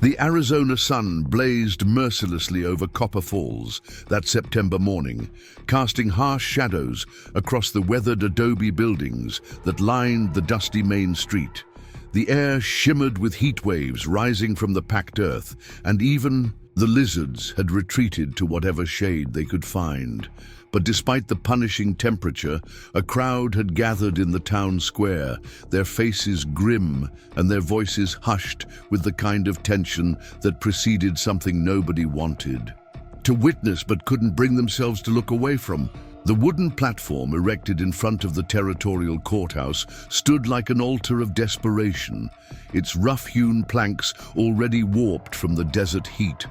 The Arizona sun blazed mercilessly over Copper Falls that September morning, casting harsh shadows across the weathered adobe buildings that lined the dusty main street. The air shimmered with heat waves rising from the packed earth, and even the lizards had retreated to whatever shade they could find. But despite the punishing temperature, a crowd had gathered in the town square, their faces grim and their voices hushed with the kind of tension that preceded something nobody wanted to witness but couldn't bring themselves to look away from. The wooden platform erected in front of the Territorial Courthouse stood like an altar of desperation, its rough-hewn planks already warped from the desert heat.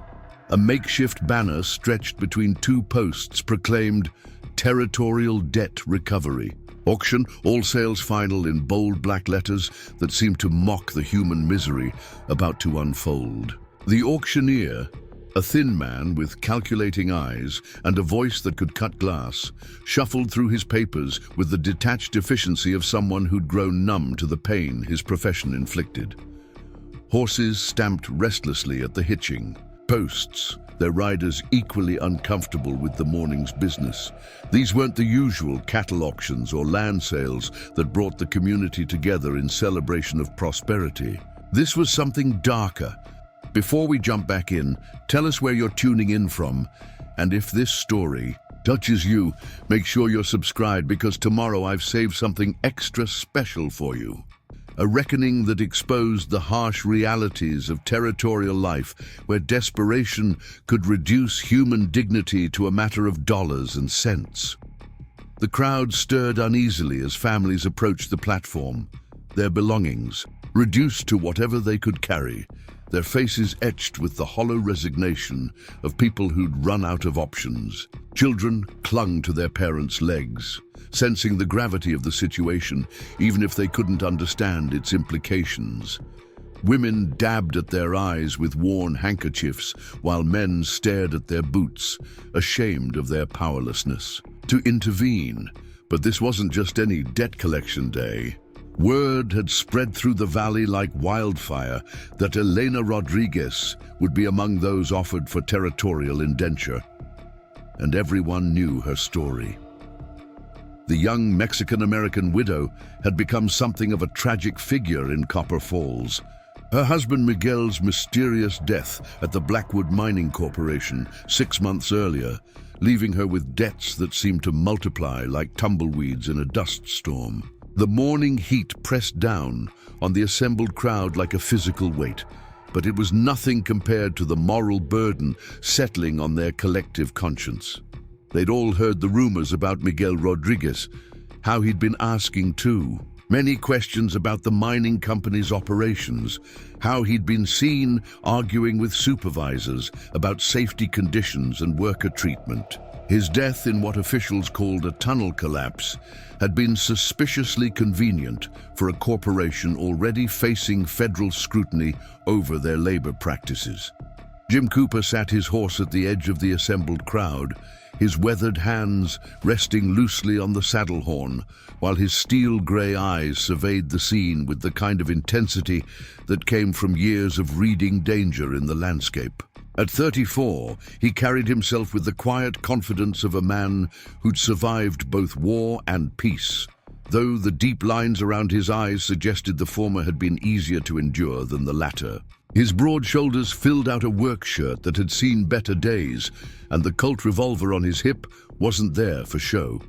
A makeshift banner stretched between two posts proclaimed Territorial Debt Recovery Auction, all sales final, in bold black letters that seemed to mock the human misery about to unfold. The auctioneer, a thin man with calculating eyes and a voice that could cut glass, shuffled through his papers with the detached efficiency of someone who'd grown numb to the pain his profession inflicted. Horses stamped restlessly at the hitching posts, their riders equally uncomfortable with the morning's business. These weren't the usual cattle auctions or land sales that brought the community together in celebration of prosperity. This was something darker. Before we jump back in, tell us where you're tuning in from, and if this story touches you, make sure you're subscribed, because tomorrow I've saved something extra special for you. A reckoning that exposed the harsh realities of territorial life, where desperation could reduce human dignity to a matter of dollars and cents. The crowd stirred uneasily as families approached the platform, their belongings reduced to whatever they could carry, their faces etched with the hollow resignation of people who'd run out of options. Children clung to their parents' legs, sensing the gravity of the situation, even if they couldn't understand its implications. Women dabbed at their eyes with worn handkerchiefs, while men stared at their boots, ashamed of their powerlessness to intervene. But this wasn't just any debt collection day. Word had spread through the valley like wildfire that Elena Rodriguez would be among those offered for territorial indenture. And everyone knew her story. The young Mexican-American widow had become something of a tragic figure in Copper Falls. Her husband Miguel's mysterious death at the Blackwood Mining Corporation 6 months earlier, leaving her with debts that seemed to multiply like tumbleweeds in a dust storm. The morning heat pressed down on the assembled crowd like a physical weight, but it was nothing compared to the moral burden settling on their collective conscience. They'd all heard the rumors about Miguel Rodriguez, how he'd been asking too. Many questions about the mining company's operations, how he'd been seen arguing with supervisors about safety conditions and worker treatment. His death in what officials called a tunnel collapse had been suspiciously convenient for a corporation already facing federal scrutiny over their labor practices. Jim Cooper sat his horse at the edge of the assembled crowd, his weathered hands resting loosely on the saddle horn, while his steel-gray eyes surveyed the scene with the kind of intensity that came from years of reading danger in the landscape. At 34, he carried himself with the quiet confidence of a man who'd survived both war and peace, though the deep lines around his eyes suggested the former had been easier to endure than the latter. His broad shoulders filled out a work shirt that had seen better days, and the Colt revolver on his hip wasn't there for show.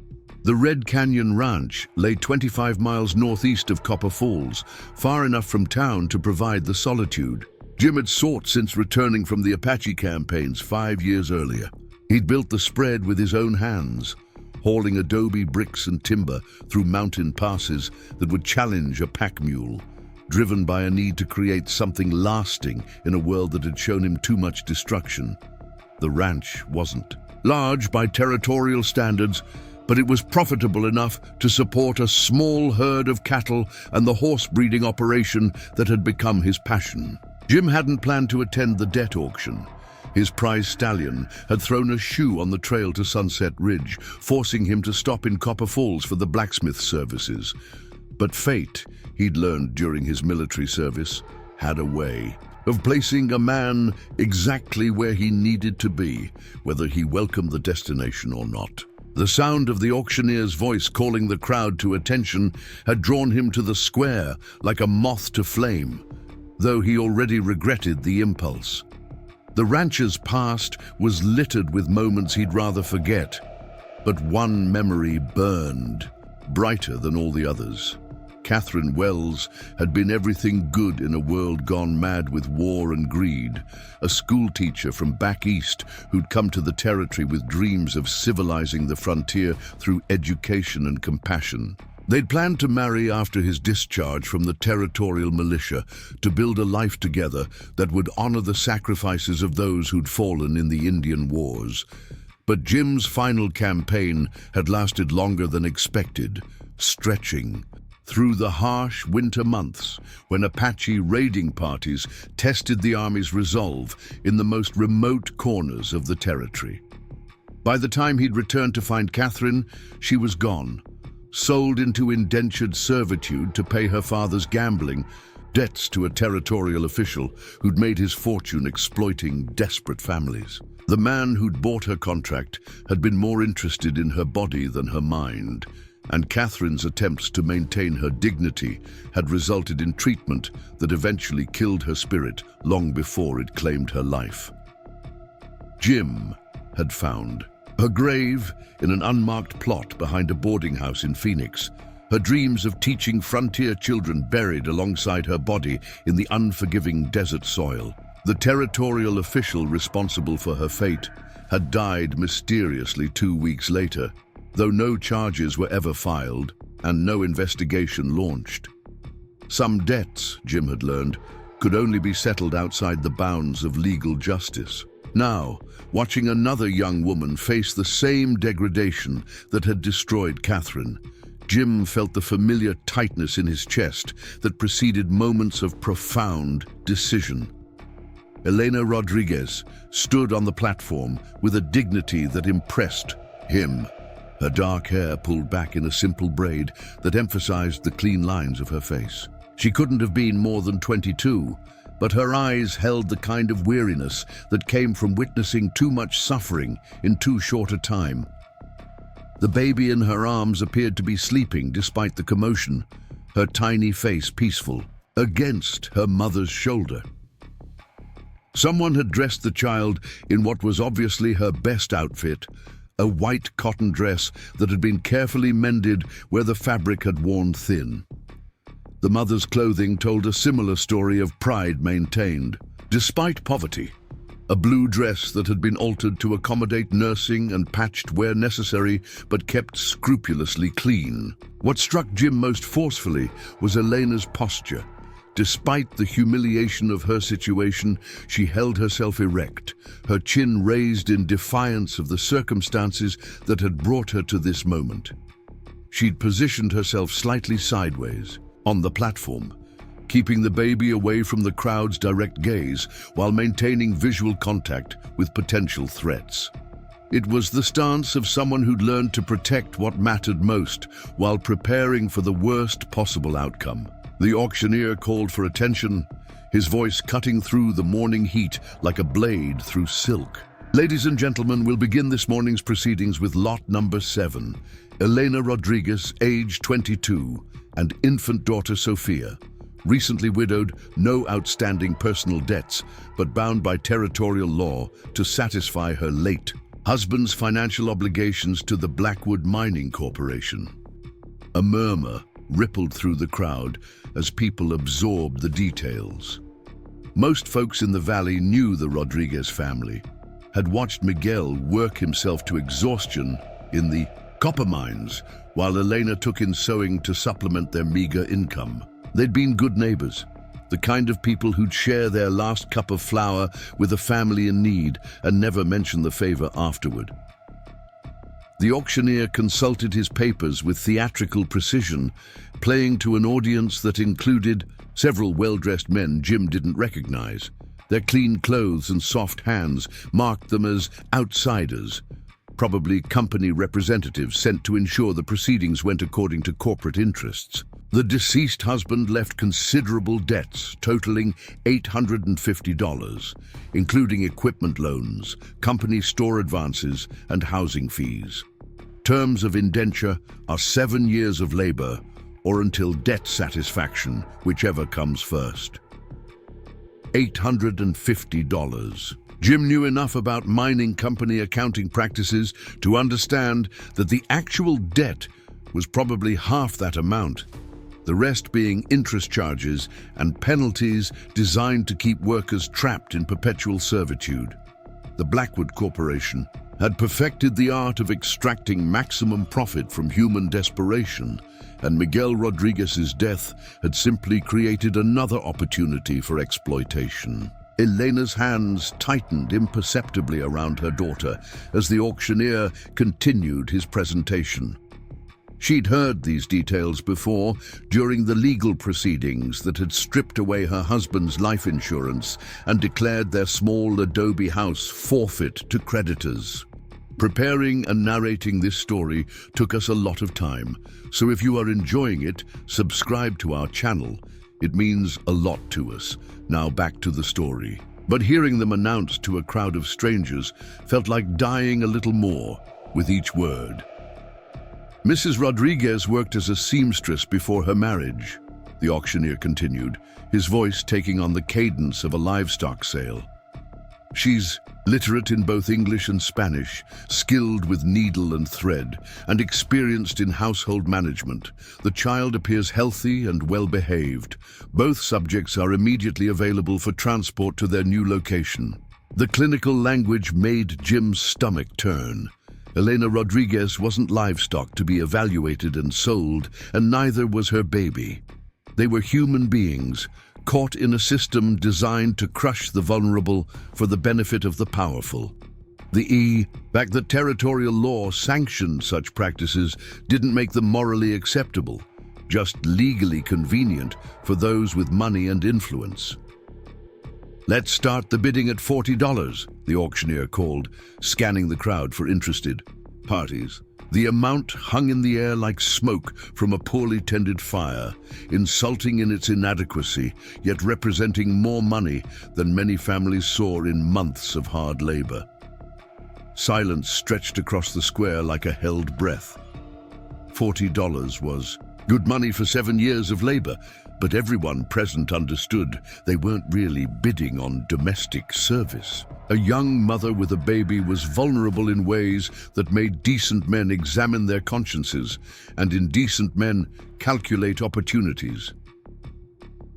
The Red Canyon Ranch lay 25 miles northeast of Copper Falls, far enough from town to provide the solitude Jim had sought since returning from the Apache campaigns 5 years earlier. He'd built the spread with his own hands, hauling adobe bricks and timber through mountain passes that would challenge a pack mule, driven by a need to create something lasting in a world that had shown him too much destruction. The ranch wasn't large by territorial standards, but it was profitable enough to support a small herd of cattle and the horse breeding operation that had become his passion. Jim hadn't planned to attend the debt auction. His prize stallion had thrown a shoe on the trail to Sunset Ridge, forcing him to stop in Copper Falls for the blacksmith services. But fate, he'd learned during his military service, had a way. of placing a man exactly where he needed to be, whether he welcomed the destination or not. The sound of the auctioneer's voice calling the crowd to attention had drawn him to the square like a moth to flame, though he already regretted the impulse. The rancher's past was littered with moments he'd rather forget, but one memory burned, brighter than all the others. Catherine Wells had been everything good in a world gone mad with war and greed, a schoolteacher from back east who'd come to the territory with dreams of civilizing the frontier through education and compassion. They'd planned to marry after his discharge from the territorial militia to build a life together that would honor the sacrifices of those who'd fallen in the Indian Wars. But Jim's final campaign had lasted longer than expected, stretching through the harsh winter months when Apache raiding parties tested the Army's resolve in the most remote corners of the territory. By the time he'd returned to find Catherine, she was gone, sold into indentured servitude to pay her father's gambling debts to a territorial official who'd made his fortune exploiting desperate families. The man who'd bought her contract had been more interested in her body than her mind, and Catherine's attempts to maintain her dignity had resulted in treatment that eventually killed her spirit long before it claimed her life. Jim had found her grave in an unmarked plot behind a boarding house in Phoenix, her dreams of teaching frontier children buried alongside her body in the unforgiving desert soil. The territorial official responsible for her fate had died mysteriously 2 weeks later, though no charges were ever filed and no investigation launched. Some debts, Jim had learned, could only be settled outside the bounds of legal justice. Now, watching another young woman face the same degradation that had destroyed Catherine, Jim felt the familiar tightness in his chest that preceded moments of profound decision. Elena Rodriguez stood on the platform with a dignity that impressed him. Her dark hair pulled back in a simple braid that emphasized the clean lines of her face. She couldn't have been more than 22, but her eyes held the kind of weariness that came from witnessing too much suffering in too short a time. The baby in her arms appeared to be sleeping despite the commotion, her tiny face peaceful, against her mother's shoulder. Someone had dressed the child in what was obviously her best outfit, a white cotton dress that had been carefully mended where the fabric had worn thin. The mother's clothing told a similar story of pride maintained, despite poverty. A blue dress that had been altered to accommodate nursing and patched where necessary, but kept scrupulously clean. What struck Jim most forcefully was Elena's posture. Despite the humiliation of her situation, she held herself erect, her chin raised in defiance of the circumstances that had brought her to this moment. She'd positioned herself slightly sideways, on the platform, keeping the baby away from the crowd's direct gaze while maintaining visual contact with potential threats. It was the stance of someone who'd learned to protect what mattered most while preparing for the worst possible outcome. The auctioneer called for attention, his voice cutting through the morning heat like a blade through silk. Ladies and gentlemen, we'll begin this morning's proceedings with lot number 7, Elena Rodriguez, age 22, and infant daughter Sophia. Recently widowed, no outstanding personal debts, but bound by territorial law to satisfy her late husband's financial obligations to the Blackwood Mining Corporation. A murmur rippled through the crowd as people absorbed the details. Most folks in the valley knew the Rodriguez family, had watched Miguel work himself to exhaustion in the copper mines, while Elena took in sewing to supplement their meager income. They'd been good neighbors, the kind of people who'd share their last cup of flour with a family in need and never mention the favor afterward. The auctioneer consulted his papers with theatrical precision, playing to an audience that included several well-dressed men Jim didn't recognize. Their clean clothes and soft hands marked them as outsiders, probably company representatives sent to ensure the proceedings went according to corporate interests. The deceased husband left considerable debts totaling $850, including equipment loans, company store advances, and housing fees. Terms of indenture are 7 years of labor or until debt satisfaction, whichever comes first. $850. Jim knew enough about mining company accounting practices to understand that the actual debt was probably half that amount, the rest being interest charges and penalties designed to keep workers trapped in perpetual servitude. The Blackwood Corporation had perfected the art of extracting maximum profit from human desperation, and Miguel Rodriguez's death had simply created another opportunity for exploitation. Elena's hands tightened imperceptibly around her daughter as the auctioneer continued his presentation. She'd heard these details before during the legal proceedings that had stripped away her husband's life insurance and declared their small adobe house forfeit to creditors. Preparing and narrating this story took us a lot of time, so if you are enjoying it, subscribe to our channel. It means a lot to us. Now back to the story. But hearing them announced to a crowd of strangers felt like dying a little more with each word. Mrs. Rodriguez worked as a seamstress before her marriage, the auctioneer continued, his voice taking on the cadence of a livestock sale. She's literate in both English and Spanish, skilled with needle and thread, and experienced in household management. The child appears healthy and well-behaved. Both subjects are immediately available for transport to their new location. The clinical language made Jim's stomach turn. Elena Rodriguez wasn't livestock to be evaluated and sold, and neither was her baby. They were human beings, caught in a system designed to crush the vulnerable for the benefit of the powerful. The fact that territorial law sanctioned such practices didn't make them morally acceptable, just legally convenient for those with money and influence. "Let's start the bidding at $40, the auctioneer called, scanning the crowd for interested parties. The amount hung in the air like smoke from a poorly tended fire, insulting in its inadequacy, yet representing more money than many families saw in months of hard labor. Silence stretched across the square like a held breath. $40 was good money for 7 years of labor, but everyone present understood they weren't really bidding on domestic service. A young mother with a baby was vulnerable in ways that made decent men examine their consciences and indecent men calculate opportunities.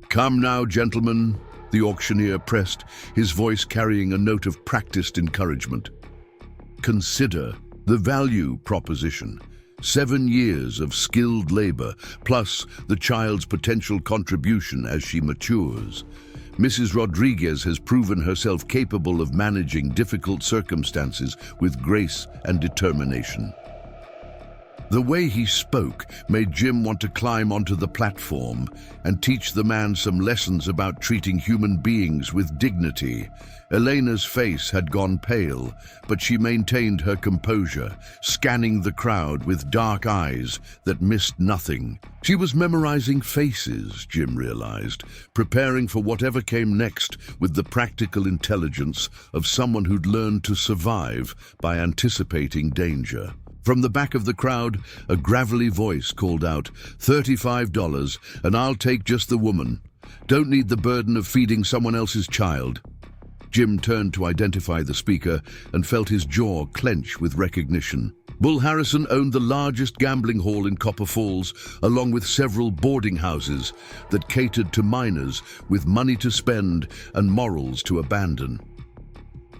"Come now, gentlemen," the auctioneer pressed, his voice carrying a note of practiced encouragement. "Consider the value proposition. 7 years of skilled labor, plus the child's potential contribution as she matures. Mrs. Rodriguez has proven herself capable of managing difficult circumstances with grace and determination." The way he spoke made Jim want to climb onto the platform and teach the man some lessons about treating human beings with dignity. Elena's face had gone pale, but she maintained her composure, scanning the crowd with dark eyes that missed nothing. She was memorizing faces, Jim realized, preparing for whatever came next with the practical intelligence of someone who'd learned to survive by anticipating danger. From the back of the crowd, a gravelly voice called out, $35, and I'll take just the woman. Don't need the burden of feeding someone else's child." Jim turned to identify the speaker and felt his jaw clench with recognition. Bull Harrison owned the largest gambling hall in Copper Falls, along with several boarding houses that catered to minors with money to spend and morals to abandon.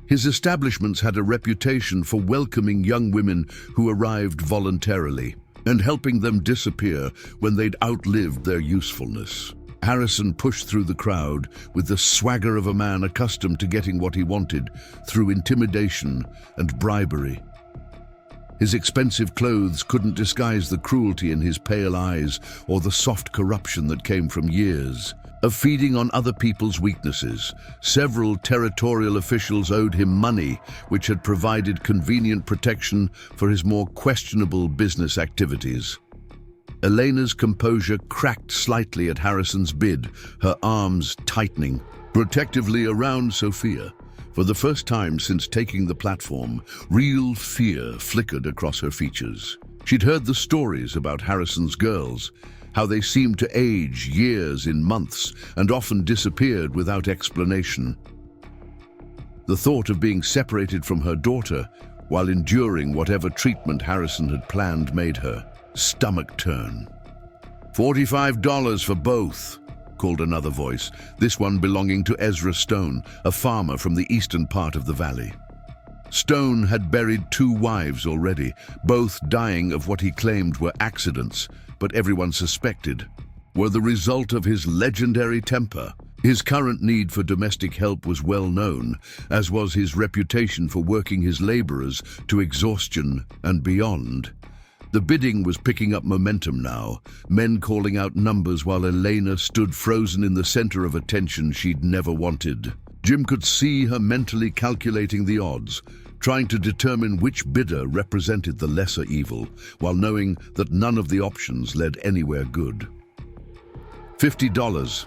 His establishments had a reputation for welcoming young women who arrived voluntarily and helping them disappear when they'd outlived their usefulness. Harrison pushed through the crowd with the swagger of a man accustomed to getting what he wanted through intimidation and bribery. His expensive clothes couldn't disguise the cruelty in his pale eyes or the soft corruption that came from years of feeding on other people's weaknesses. Several territorial officials owed him money, which had provided convenient protection for his more questionable business activities. Elena's composure cracked slightly at Harrison's bid, her arms tightening protectively around Sophia. For the first time since taking the platform, real fear flickered across her features. She'd heard the stories about Harrison's girls, how they seemed to age years in months and often disappeared without explanation. The thought of being separated from her daughter while enduring whatever treatment Harrison had planned made her stomach turn. $45 for both, called another voice, this one belonging to Ezra Stone, a farmer from the eastern part of the valley. Stone had buried 2 wives already, both dying of what he claimed were accidents, but everyone suspected were the result of his legendary temper. His current need for domestic help was well known, as was his reputation for working his laborers to exhaustion and beyond. The bidding was picking up momentum now, men calling out numbers while Elena stood frozen in the center of attention she'd never wanted. Jim could see her mentally calculating the odds, trying to determine which bidder represented the lesser evil, while knowing that none of the options led anywhere good. $50,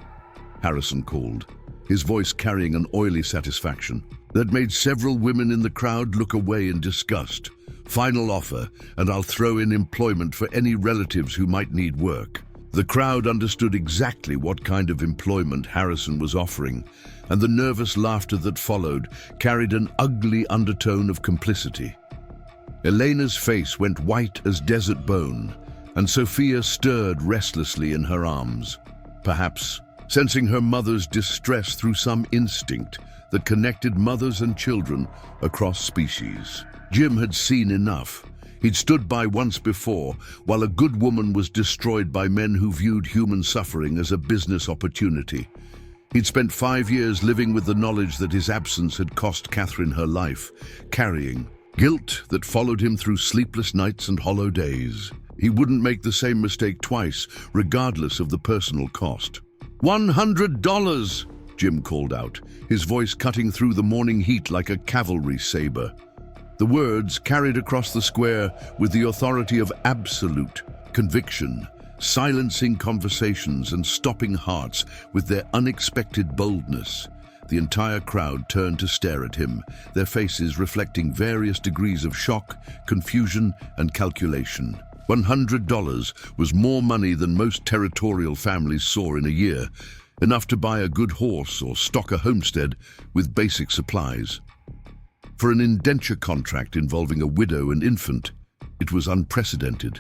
Harrison called, his voice carrying an oily satisfaction that made several women in the crowd look away in disgust. Final offer, and I'll throw in employment for any relatives who might need work. The crowd understood exactly what kind of employment Harrison was offering, and the nervous laughter that followed carried an ugly undertone of complicity. Elena's face went white as desert bone, and Sophia stirred restlessly in her arms, perhaps sensing her mother's distress through some instinct that connected mothers and children across species. Jim had seen enough. He'd stood by once before, while a good woman was destroyed by men who viewed human suffering as a business opportunity. He'd spent 5 years living with the knowledge that his absence had cost Catherine her life, carrying guilt that followed him through sleepless nights and hollow days. He wouldn't make the same mistake twice, regardless of the personal cost. $100, Jim called out, his voice cutting through the morning heat like a cavalry saber. The words carried across the square with the authority of absolute conviction, silencing conversations and stopping hearts with their unexpected boldness. The entire crowd turned to stare at him, their faces reflecting various degrees of shock, confusion, and calculation. $100 was more money than most territorial families saw in a year, enough to buy a good horse or stock a homestead with basic supplies. For an indenture contract involving a widow and infant, it was unprecedented.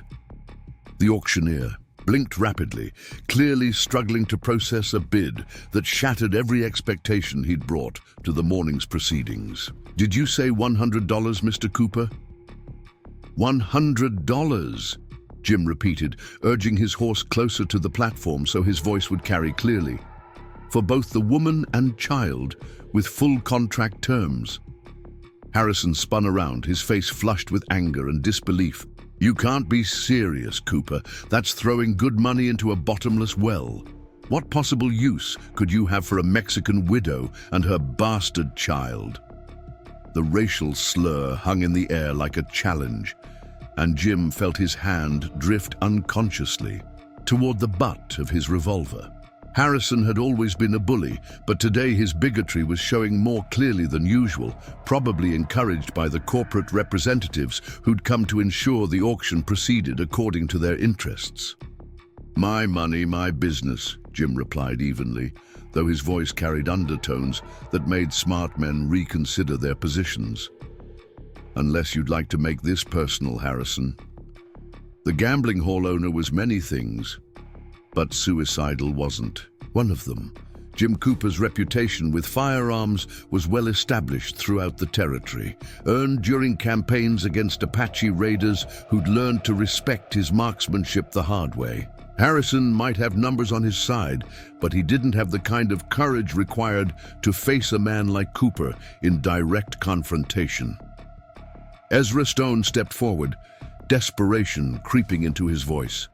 The auctioneer blinked rapidly, clearly struggling to process a bid that shattered every expectation he'd brought to the morning's proceedings. "Did you say $100, Mr. Cooper?" $100, Jim repeated, urging his horse closer to the platform so his voice would carry clearly. For both the woman and child, with full contract terms. Harrison spun around, his face flushed with anger and disbelief. "You can't be serious, Cooper. That's throwing good money into a bottomless well. What possible use could you have for a Mexican widow and her bastard child?" The racial slur hung in the air like a challenge, and Jim felt his hand drift unconsciously toward the butt of his revolver. Harrison had always been a bully, but today his bigotry was showing more clearly than usual, probably encouraged by the corporate representatives who'd come to ensure the auction proceeded according to their interests. "My money, my business," Jim replied evenly, though his voice carried undertones that made smart men reconsider their positions. "Unless you'd like to make this personal, Harrison." The gambling hall owner was many things, but suicidal wasn't one of them. Jim Cooper's reputation with firearms was well established throughout the territory, earned during campaigns against Apache raiders who'd learned to respect his marksmanship the hard way. Harrison might have numbers on his side, but he didn't have the kind of courage required to face a man like Cooper in direct confrontation. Ezra Stone stepped forward, desperation creeping into his voice.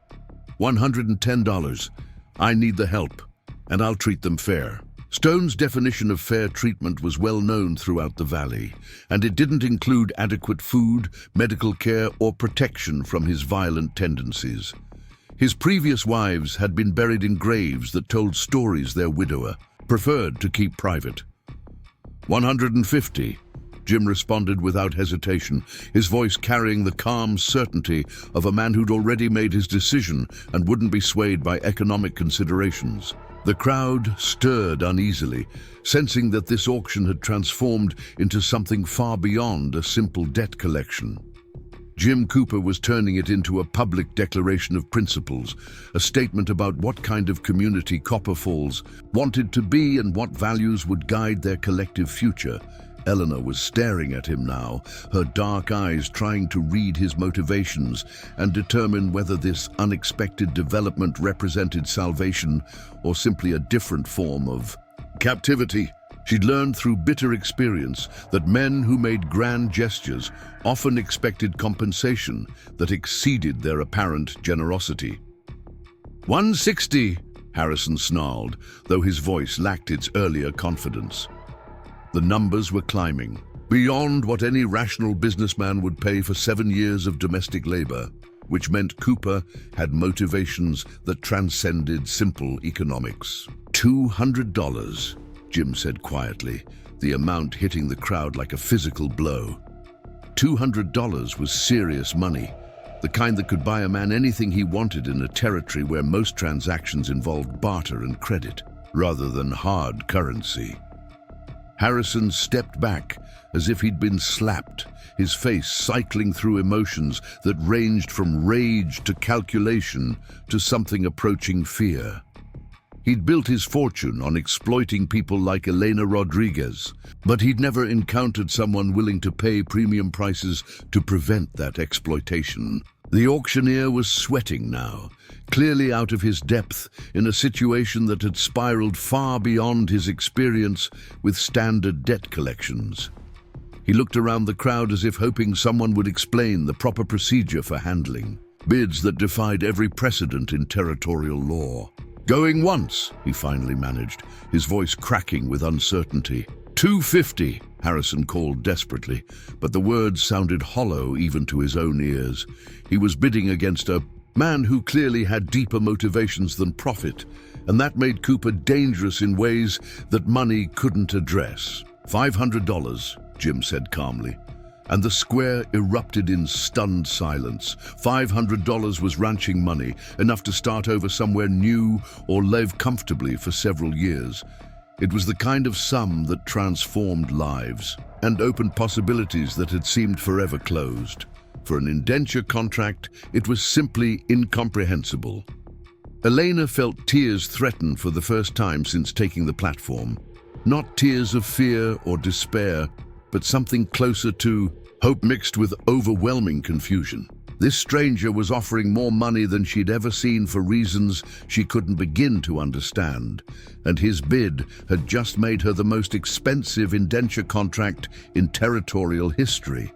$110. I need the help, and I'll treat them fair. Stone's definition of fair treatment was well known throughout the valley, and it didn't include adequate food, medical care, or protection from his violent tendencies. His previous wives had been buried in graves that told stories their widower preferred to keep private. 150, Jim responded without hesitation, his voice carrying the calm certainty of a man who'd already made his decision and wouldn't be swayed by economic considerations. The crowd stirred uneasily, sensing that this auction had transformed into something far beyond a simple debt collection. Jim Cooper was turning it into a public declaration of principles, a statement about what kind of community Copper Falls wanted to be and what values would guide their collective future. Eleanor was staring at him now, her dark eyes trying to read his motivations and determine whether this unexpected development represented salvation or simply a different form of captivity. She'd learned through bitter experience that men who made grand gestures often expected compensation that exceeded their apparent generosity. 160, Harrison snarled, though his voice lacked its earlier confidence. The numbers were climbing, beyond what any rational businessman would pay for 7 years of domestic labor, which meant Cooper had motivations that transcended simple economics. $200, Jim said quietly, the amount hitting the crowd like a physical blow. $200 was serious money, the kind that could buy a man anything he wanted in a territory where most transactions involved barter and credit, rather than hard currency. Harrison stepped back as if he'd been slapped, his face cycling through emotions that ranged from rage to calculation to something approaching fear. He'd built his fortune on exploiting people like Elena Rodriguez, but he'd never encountered someone willing to pay premium prices to prevent that exploitation. The auctioneer was sweating now, clearly out of his depth in a situation that had spiraled far beyond his experience with standard debt collections. He looked around the crowd as if hoping someone would explain the proper procedure for handling bids that defied every precedent in territorial law. Going once, he finally managed, his voice cracking with uncertainty. 250, Harrison called desperately, but the words sounded hollow even to his own ears. He was bidding against a man who clearly had deeper motivations than profit, and that made Cooper dangerous in ways that money couldn't address. $500, Jim said calmly, and the square erupted in stunned silence. $500 was ranching money, enough to start over somewhere new or live comfortably for several years. It was the kind of sum that transformed lives and opened possibilities that had seemed forever closed. For an indenture contract, it was simply incomprehensible. Elena felt tears threaten for the first time since taking the platform. Not tears of fear or despair, but something closer to hope mixed with overwhelming confusion. This stranger was offering more money than she'd ever seen for reasons she couldn't begin to understand, and his bid had just made her the most expensive indenture contract in territorial history.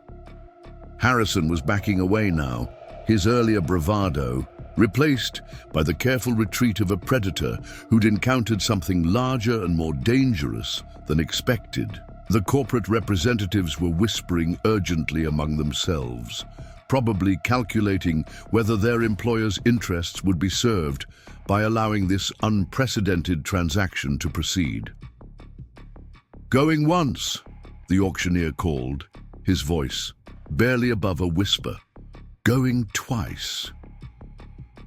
Harrison was backing away now, his earlier bravado replaced by the careful retreat of a predator who'd encountered something larger and more dangerous than expected. The corporate representatives were whispering urgently among themselves, probably calculating whether their employers' interests would be served by allowing this unprecedented transaction to proceed. Going once, the auctioneer called, his voice barely above a whisper. Going twice.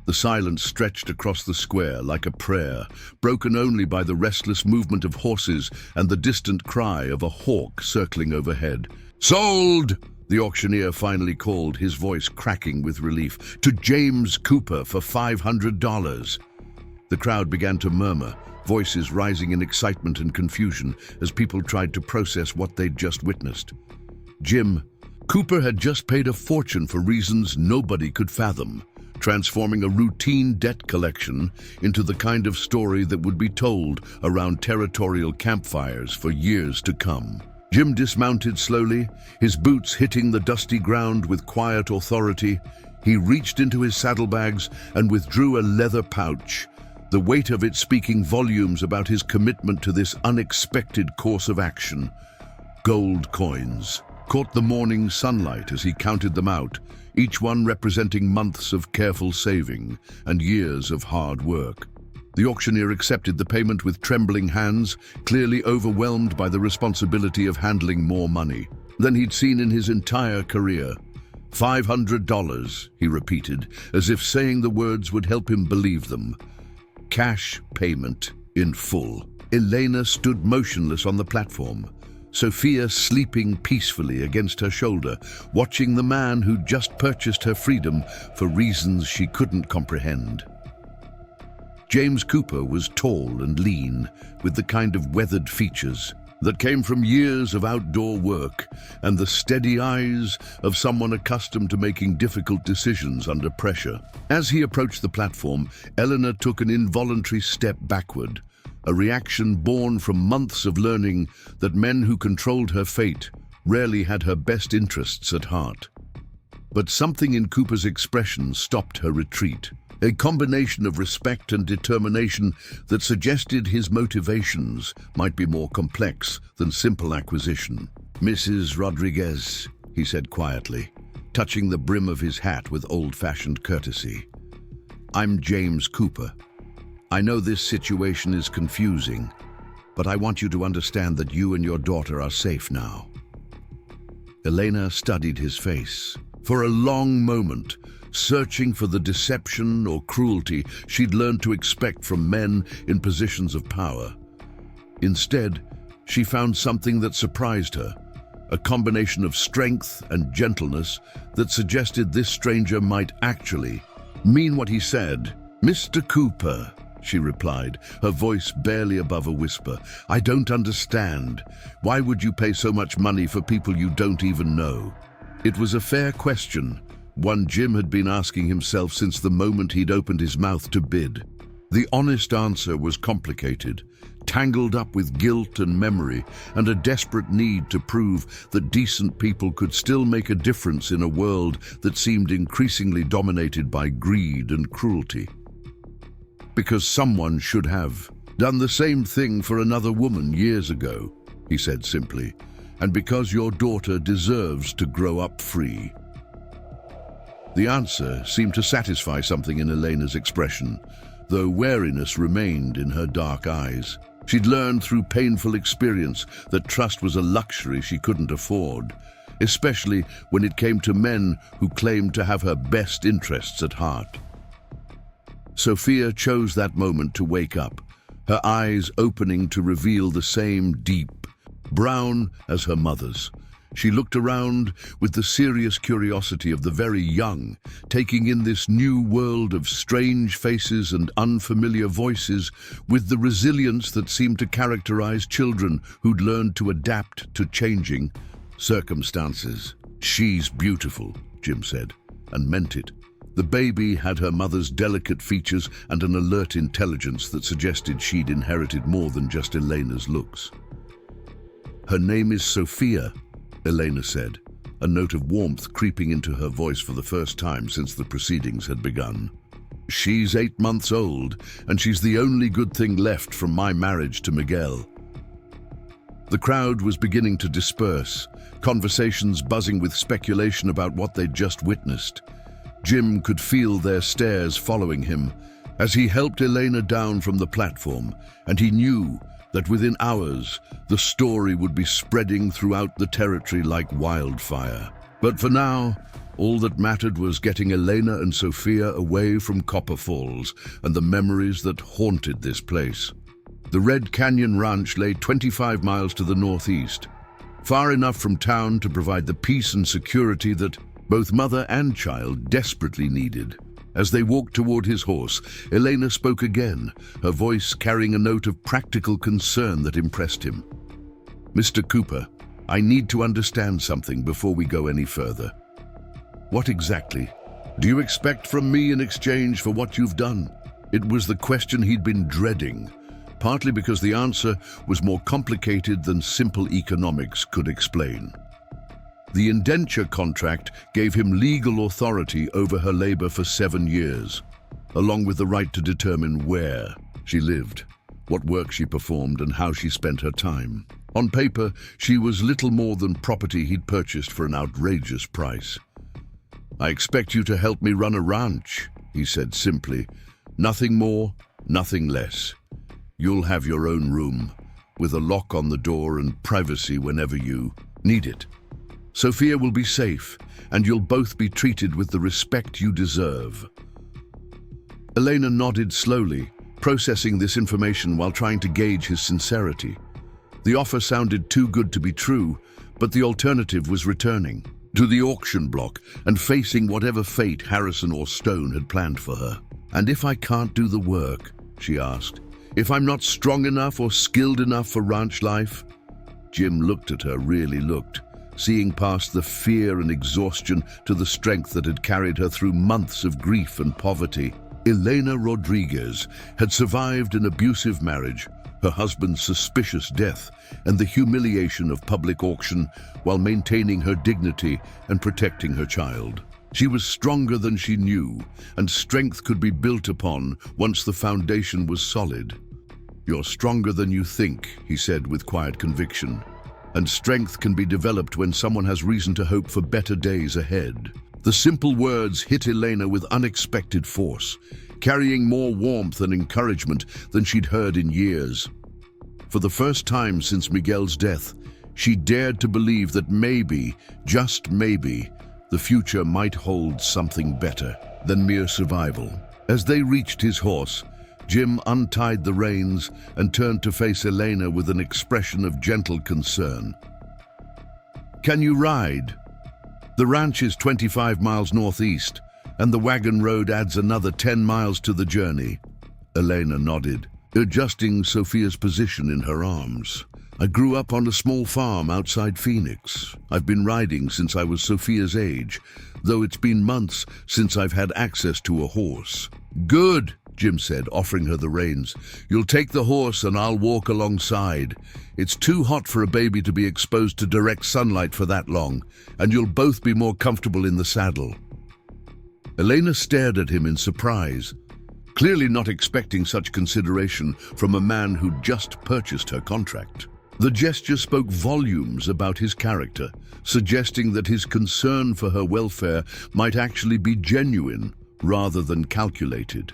The silence stretched across the square like a prayer, broken only by the restless movement of horses and the distant cry of a hawk circling overhead. Sold! The auctioneer finally called, his voice cracking with relief. To James Cooper for $500. The crowd began to murmur, voices rising in excitement and confusion as people tried to process what they'd just witnessed. Cooper had just paid a fortune for reasons nobody could fathom, transforming a routine debt collection into the kind of story that would be told around territorial campfires for years to come. Jim dismounted slowly, his boots hitting the dusty ground with quiet authority. He reached into his saddlebags and withdrew a leather pouch, the weight of it speaking volumes about his commitment to this unexpected course of action. Gold coins. caught the morning sunlight as he counted them out, each one representing months of careful saving and years of hard work. The auctioneer accepted the payment with trembling hands, clearly overwhelmed by the responsibility of handling more money than he'd seen in his entire career. $500, he repeated, as if saying the words would help him believe them. Cash payment in full. Elena stood motionless on the platform, Sophia sleeping peacefully against her shoulder, watching the man who'd just purchased her freedom for reasons she couldn't comprehend. James Cooper was tall and lean, with the kind of weathered features that came from years of outdoor work and the steady eyes of someone accustomed to making difficult decisions under pressure. As he approached the platform, Eleanor took an involuntary step backward, a reaction born from months of learning that men who controlled her fate rarely had her best interests at heart. But something in Cooper's expression stopped her retreat, a combination of respect and determination that suggested his motivations might be more complex than simple acquisition. "Mrs. Rodriguez," he said quietly, touching the brim of his hat with old-fashioned courtesy. "I'm James Cooper. I know this situation is confusing, but I want you to understand that you and your daughter are safe now." Elena studied his face. For a long moment, searching for the deception or cruelty she'd learned to expect from men in positions of power. Instead, she found something that surprised her, a combination of strength and gentleness that suggested this stranger might actually mean what he said. "Mr. Cooper," she replied, her voice barely above a whisper, "I don't understand. Why would you pay so much money for people you don't even know?" It was a fair question, one Jim had been asking himself since the moment he'd opened his mouth to bid. The honest answer was complicated, tangled up with guilt and memory, and a desperate need to prove that decent people could still make a difference in a world that seemed increasingly dominated by greed and cruelty. "Because someone should have done the same thing for another woman years ago," he said simply, "and because your daughter deserves to grow up free." The answer seemed to satisfy something in Elena's expression, though wariness remained in her dark eyes. She'd learned through painful experience that trust was a luxury she couldn't afford, especially when it came to men who claimed to have her best interests at heart. Sophia chose that moment to wake up, her eyes opening to reveal the same deep brown as her mother's. She looked around with the serious curiosity of the very young, taking in this new world of strange faces and unfamiliar voices with the resilience that seemed to characterize children who'd learned to adapt to changing circumstances. "She's beautiful," Jim said, and meant it. The baby had her mother's delicate features and an alert intelligence that suggested she'd inherited more than just Elena's looks. "Her name is Sophia," Elena said, a note of warmth creeping into her voice for the first time since the proceedings had begun. "She's 8 months old, and she's the only good thing left from my marriage to Miguel." The crowd was beginning to disperse, conversations buzzing with speculation about what they'd just witnessed. Jim could feel their stares following him as he helped Elena down from the platform, and he knew that within hours the story would be spreading throughout the territory like wildfire. But for now, all that mattered was getting Elena and Sophia away from Copper Falls and the memories that haunted this place. The Red Canyon Ranch lay 25 miles to the northeast, far enough from town to provide the peace and security that both mother and child desperately needed. As they walked toward his horse, Elena spoke again, her voice carrying a note of practical concern that impressed him. "Mr. Cooper, I need to understand something before we go any further. What exactly do you expect from me in exchange for what you've done?" It was the question he'd been dreading, partly because the answer was more complicated than simple economics could explain. The indenture contract gave him legal authority over her labor for 7 years, along with the right to determine where she lived, what work she performed, and how she spent her time. On paper, she was little more than property he'd purchased for an outrageous price. "I expect you to help me run a ranch," he said simply. "Nothing more, nothing less. You'll have your own room, with a lock on the door and privacy whenever you need it. Sophia will be safe, and you'll both be treated with the respect you deserve." Elena nodded slowly, processing this information while trying to gauge his sincerity. The offer sounded too good to be true, but the alternative was returning to the auction block and facing whatever fate Harrison or Stone had planned for her. "And if I can't do the work," she asked, "if I'm not strong enough or skilled enough for ranch life?" Jim looked at her, really looked, seeing past the fear and exhaustion to the strength that had carried her through months of grief and poverty. Elena Rodriguez had survived an abusive marriage, her husband's suspicious death, and the humiliation of public auction while maintaining her dignity and protecting her child. She was stronger than she knew, and strength could be built upon once the foundation was solid. "You're stronger than you think," he said with quiet conviction. "And strength can be developed when someone has reason to hope for better days ahead." The simple words hit Elena with unexpected force, carrying more warmth and encouragement than she'd heard in years. For the first time since Miguel's death, she dared to believe that maybe, just maybe, the future might hold something better than mere survival. As they reached his horse, Jim untied the reins and turned to face Elena with an expression of gentle concern. "Can you ride? The ranch is 25 miles northeast, and the wagon road adds another 10 miles to the journey." Elena nodded, adjusting Sophia's position in her arms. "I grew up on a small farm outside Phoenix. I've been riding since I was Sophia's age, though it's been months since I've had access to a horse." "Good," Jim said, offering her the reins. "You'll take the horse and I'll walk alongside. It's too hot for a baby to be exposed to direct sunlight for that long, and you'll both be more comfortable in the saddle." Elena stared at him in surprise, clearly not expecting such consideration from a man who'd just purchased her contract. The gesture spoke volumes about his character, suggesting that his concern for her welfare might actually be genuine rather than calculated.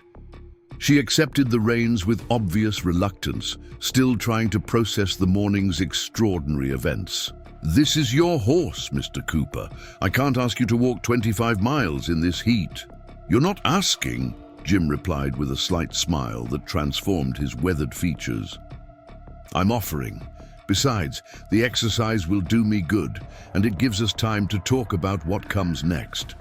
She accepted the reins with obvious reluctance, still trying to process the morning's extraordinary events. "This is your horse, Mr. Cooper. I can't ask you to walk 25 miles in this heat." "You're not asking," Jim replied with a slight smile that transformed his weathered features. "I'm offering. Besides, the exercise will do me good, and it gives us time to talk about what comes next."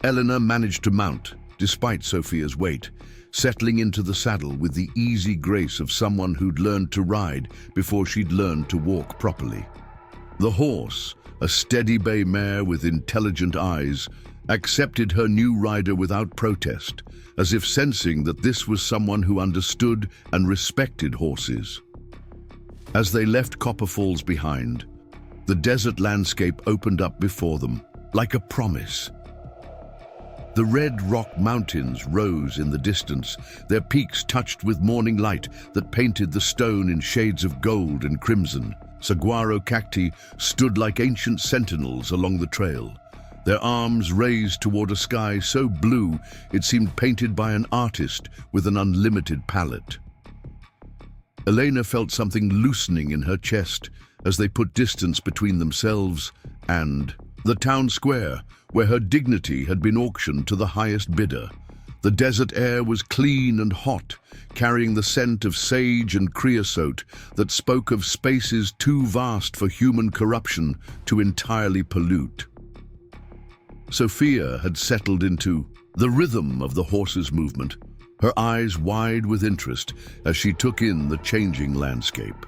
Eleanor managed to mount, despite Sophia's weight, settling into the saddle with the easy grace of someone who'd learned to ride before she'd learned to walk properly. The horse, a steady bay mare with intelligent eyes, accepted her new rider without protest, as if sensing that this was someone who understood and respected horses. As they left Copper Falls behind, the desert landscape opened up before them, like a promise. The red rock mountains rose in the distance, their peaks touched with morning light that painted the stone in shades of gold and crimson. Saguaro cacti stood like ancient sentinels along the trail, their arms raised toward a sky so blue it seemed painted by an artist with an unlimited palette. Elena felt something loosening in her chest as they put distance between themselves and the town square, where her dignity had been auctioned to the highest bidder. The desert air was clean and hot, carrying the scent of sage and creosote that spoke of spaces too vast for human corruption to entirely pollute. Sophia had settled into the rhythm of the horse's movement, her eyes wide with interest as she took in the changing landscape.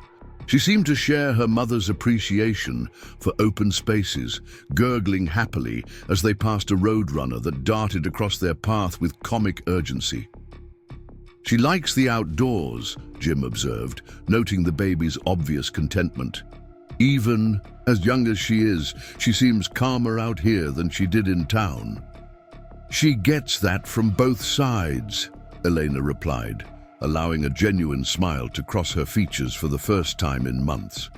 She seemed to share her mother's appreciation for open spaces, gurgling happily as they passed a roadrunner that darted across their path with comic urgency. "She likes the outdoors," Jim observed, noting the baby's obvious contentment. "Even as young as she is, she seems calmer out here than she did in town." "She gets that from both sides," Elena replied, allowing a genuine smile to cross her features for the first time in months.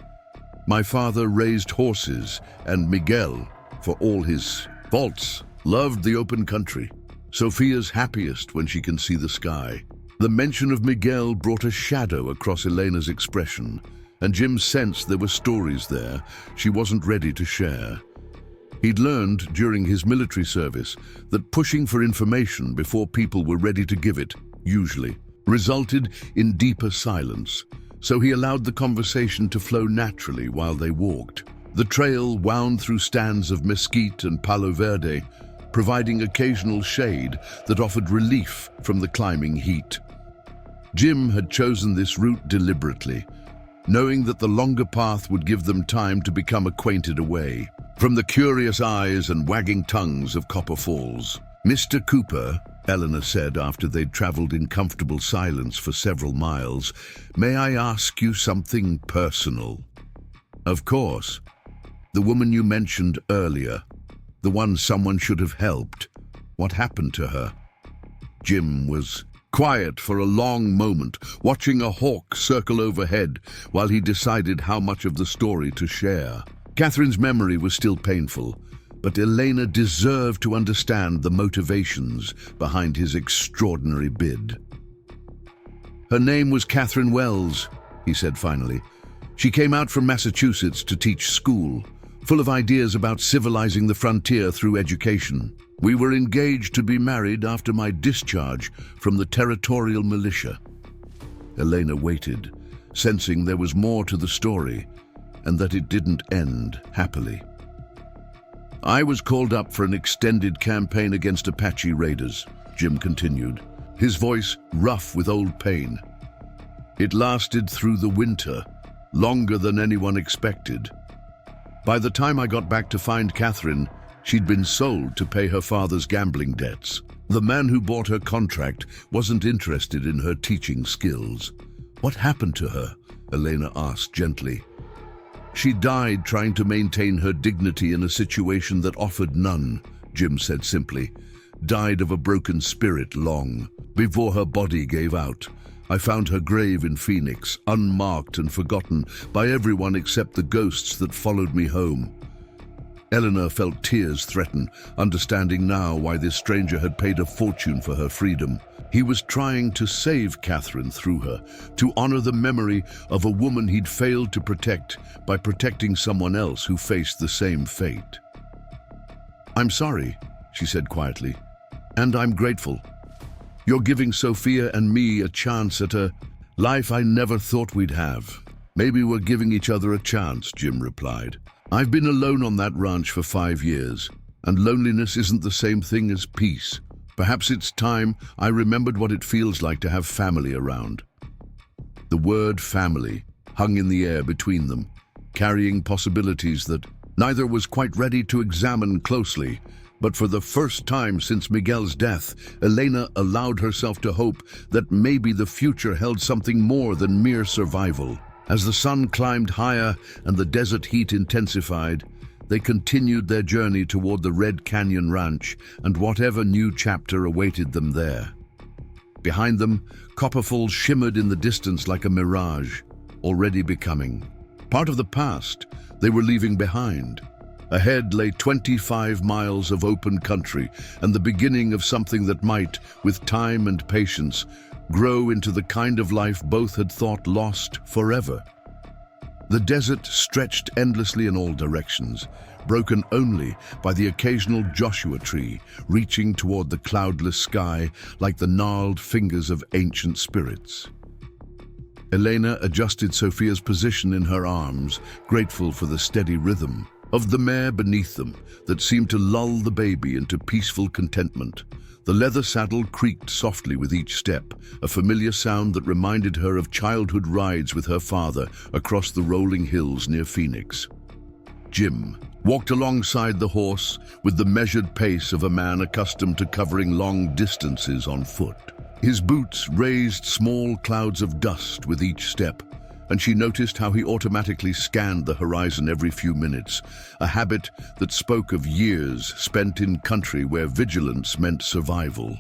My father raised horses, and Miguel, for all his faults, loved the open country. Sophia's happiest when she can see the sky. The mention of Miguel brought a shadow across Elena's expression, and Jim sensed there were stories there she wasn't ready to share. He'd learned during his military service that pushing for information before people were ready to give it, usually, resulted in deeper silence, so he allowed the conversation to flow naturally while they walked. The trail wound through stands of mesquite and palo verde, providing occasional shade that offered relief from the climbing heat. Jim had chosen this route deliberately, knowing that the longer path would give them time to become acquainted away from the curious eyes and wagging tongues of Copper Falls. "Mr. Cooper," Eleanor said after they'd traveled in comfortable silence for several miles, "may I ask you something personal?" "Of course. The woman you mentioned earlier, the one someone should have helped. What happened to her?" Jim was quiet for a long moment, watching a hawk circle overhead while he decided how much of the story to share. Catherine's memory was still painful, but Elena deserved to understand the motivations behind his extraordinary bid. "Her name was Catherine Wells," he said finally. "She came out from Massachusetts to teach school, full of ideas about civilizing the frontier through education. We were engaged to be married after my discharge from the Territorial Militia." Elena waited, sensing there was more to the story, and that it didn't end happily. "I was called up for an extended campaign against Apache raiders," Jim continued, his voice rough with old pain. "It lasted through the winter, longer than anyone expected. By the time I got back to find Catherine, she'd been sold to pay her father's gambling debts. The man who bought her contract wasn't interested in her teaching skills." "What happened to her?" Elena asked gently. "She died trying to maintain her dignity in a situation that offered none," Jim said simply. "Died of a broken spirit long, before her body gave out. I found her grave in Phoenix, unmarked and forgotten by everyone except the ghosts that followed me home." Eleanor felt tears threaten, understanding now why this stranger had paid a fortune for her freedom. He was trying to save Catherine through her, to honor the memory of a woman he'd failed to protect by protecting someone else who faced the same fate. "I'm sorry," she said quietly, "and I'm grateful. You're giving Sophia and me a chance at a life I never thought we'd have." "Maybe we're giving each other a chance," Jim replied. "I've been alone on that ranch for 5 years, and loneliness isn't the same thing as peace. Perhaps it's time I remembered what it feels like to have family around." The word family hung in the air between them, carrying possibilities that neither was quite ready to examine closely. But for the first time since Miguel's death, Elena allowed herself to hope that maybe the future held something more than mere survival. As the sun climbed higher and the desert heat intensified, they continued their journey toward the Red Canyon Ranch and whatever new chapter awaited them there. Behind them, Copper Falls shimmered in the distance like a mirage, already becoming part of the past they were leaving behind. Ahead lay 25 miles of open country and the beginning of something that might, with time and patience, grow into the kind of life both had thought lost forever. The desert stretched endlessly in all directions, broken only by the occasional Joshua tree reaching toward the cloudless sky like the gnarled fingers of ancient spirits. Elena adjusted Sophia's position in her arms, grateful for the steady rhythm of the mare beneath them that seemed to lull the baby into peaceful contentment. The leather saddle creaked softly with each step, a familiar sound that reminded her of childhood rides with her father across the rolling hills near Phoenix. Jim walked alongside the horse with the measured pace of a man accustomed to covering long distances on foot. His boots raised small clouds of dust with each step, and she noticed how he automatically scanned the horizon every few minutes, a habit that spoke of years spent in country where vigilance meant survival.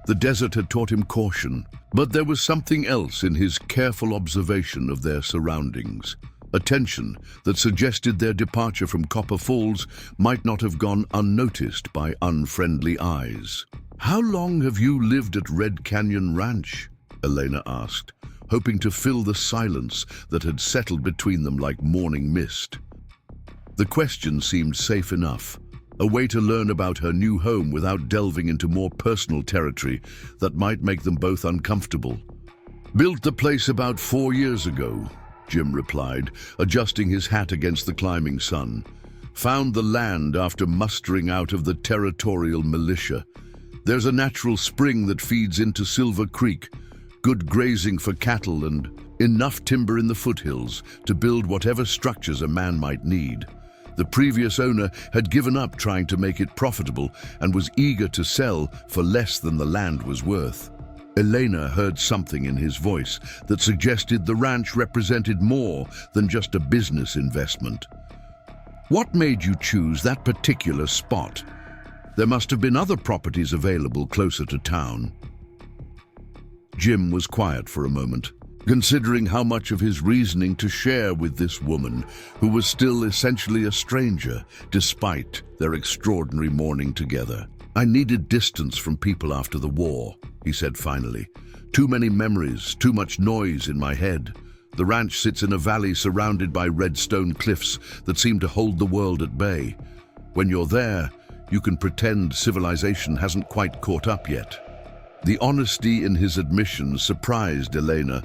The desert had taught him caution, but there was something else in his careful observation of their surroundings. a tension that suggested their departure from Copper Falls might not have gone unnoticed by unfriendly eyes. "How long have you lived at Red Canyon Ranch?" Elena asked, hoping to fill the silence that had settled between them like morning mist. The question seemed safe enough, a way to learn about her new home without delving into more personal territory that might make them both uncomfortable. "Built the place about 4 years ago," Jim replied, adjusting his hat against the climbing sun. "Found the land after mustering out of the territorial militia. There's a natural spring that feeds into Silver Creek, good grazing for cattle and enough timber in the foothills to build whatever structures a man might need. The previous owner had given up trying to make it profitable and was eager to sell for less than the land was worth." Elena heard something in his voice that suggested the ranch represented more than just a business investment. "What made you choose that particular spot? There must have been other properties available closer to town." Jim was quiet for a moment, considering how much of his reasoning to share with this woman, who was still essentially a stranger, despite their extraordinary morning together. "I needed distance from people after the war," he said finally. "Too many memories, too much noise in my head. The ranch sits in a valley surrounded by red stone cliffs that seem to hold the world at bay. When you're there, you can pretend civilization hasn't quite caught up yet." The honesty in his admission surprised Elena.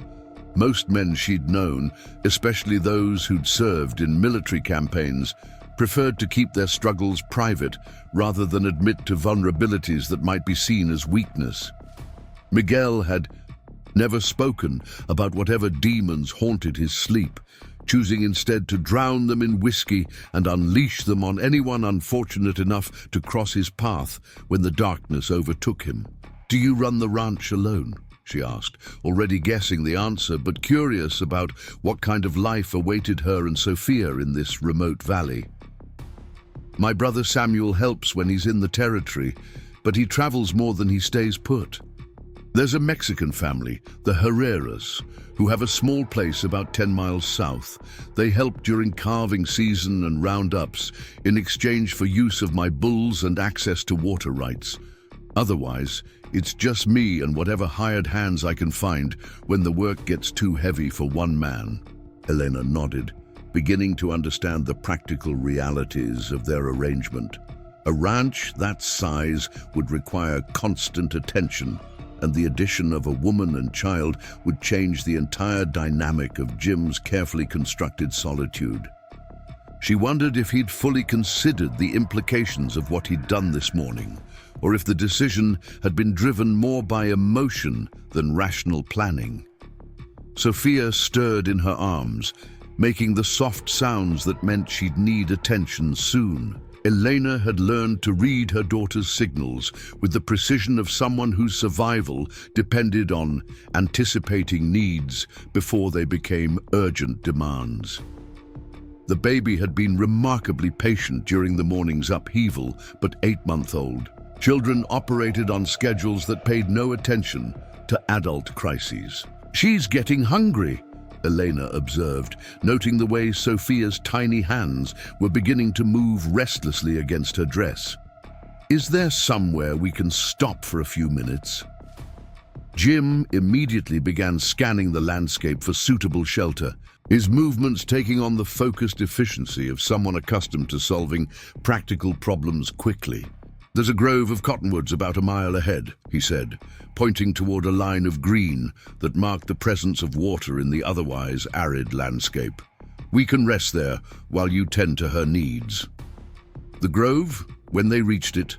Most men she'd known, especially those who'd served in military campaigns, preferred to keep their struggles private rather than admit to vulnerabilities that might be seen as weakness. Miguel had never spoken about whatever demons haunted his sleep, choosing instead to drown them in whiskey and unleash them on anyone unfortunate enough to cross his path when the darkness overtook him. "Do you run the ranch alone?" she asked, already guessing the answer, but curious about what kind of life awaited her and Sophia in this remote valley. "My brother Samuel helps when he's in the territory, but he travels more than he stays put. There's a Mexican family, the Herreras, who have a small place about 10 miles south. They help during calving season and roundups in exchange for use of my bulls and access to water rights. Otherwise, it's just me and whatever hired hands I can find when the work gets too heavy for one man." Elena nodded, beginning to understand the practical realities of their arrangement. A ranch that size would require constant attention, and the addition of a woman and child would change the entire dynamic of Jim's carefully constructed solitude. She wondered if he'd fully considered the implications of what he'd done this morning, or if the decision had been driven more by emotion than rational planning. Sophia stirred in her arms, making the soft sounds that meant she'd need attention soon. Elena had learned to read her daughter's signals with the precision of someone whose survival depended on anticipating needs before they became urgent demands. The baby had been remarkably patient during the morning's upheaval, but 8-month-old. Children operated on schedules that paid no attention to adult crises. "She's getting hungry," Elena observed, noting the way Sophia's tiny hands were beginning to move restlessly against her dress. "Is there somewhere we can stop for a few minutes?" Jim immediately began scanning the landscape for suitable shelter, his movements taking on the focused efficiency of someone accustomed to solving practical problems quickly. "There's a grove of cottonwoods about a mile ahead," he said, pointing toward a line of green that marked the presence of water in the otherwise arid landscape. "We can rest there while you tend to her needs." The grove, when they reached it,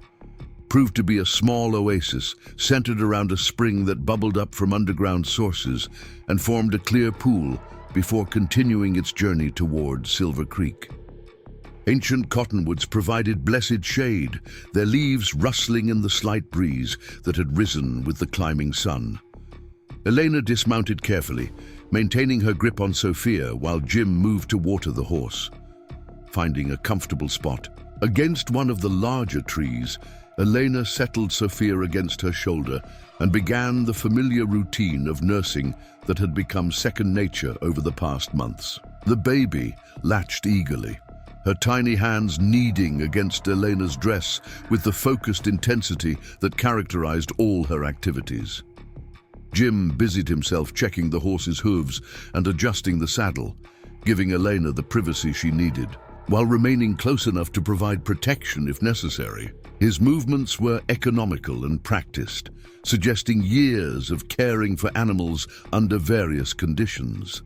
proved to be a small oasis centered around a spring that bubbled up from underground sources and formed a clear pool before continuing its journey toward Silver Creek. Ancient cottonwoods provided blessed shade, their leaves rustling in the slight breeze that had risen with the climbing sun. Elena dismounted carefully, maintaining her grip on Sophia while Jim moved to water the horse. Finding a comfortable spot against one of the larger trees, Elena settled Sophia against her shoulder and began the familiar routine of nursing that had become second nature over the past months. The baby latched eagerly, her tiny hands kneading against Elena's dress with the focused intensity that characterized all her activities. Jim busied himself checking the horse's hooves and adjusting the saddle, giving Elena the privacy she needed, while remaining close enough to provide protection if necessary. His movements were economical and practiced, suggesting years of caring for animals under various conditions.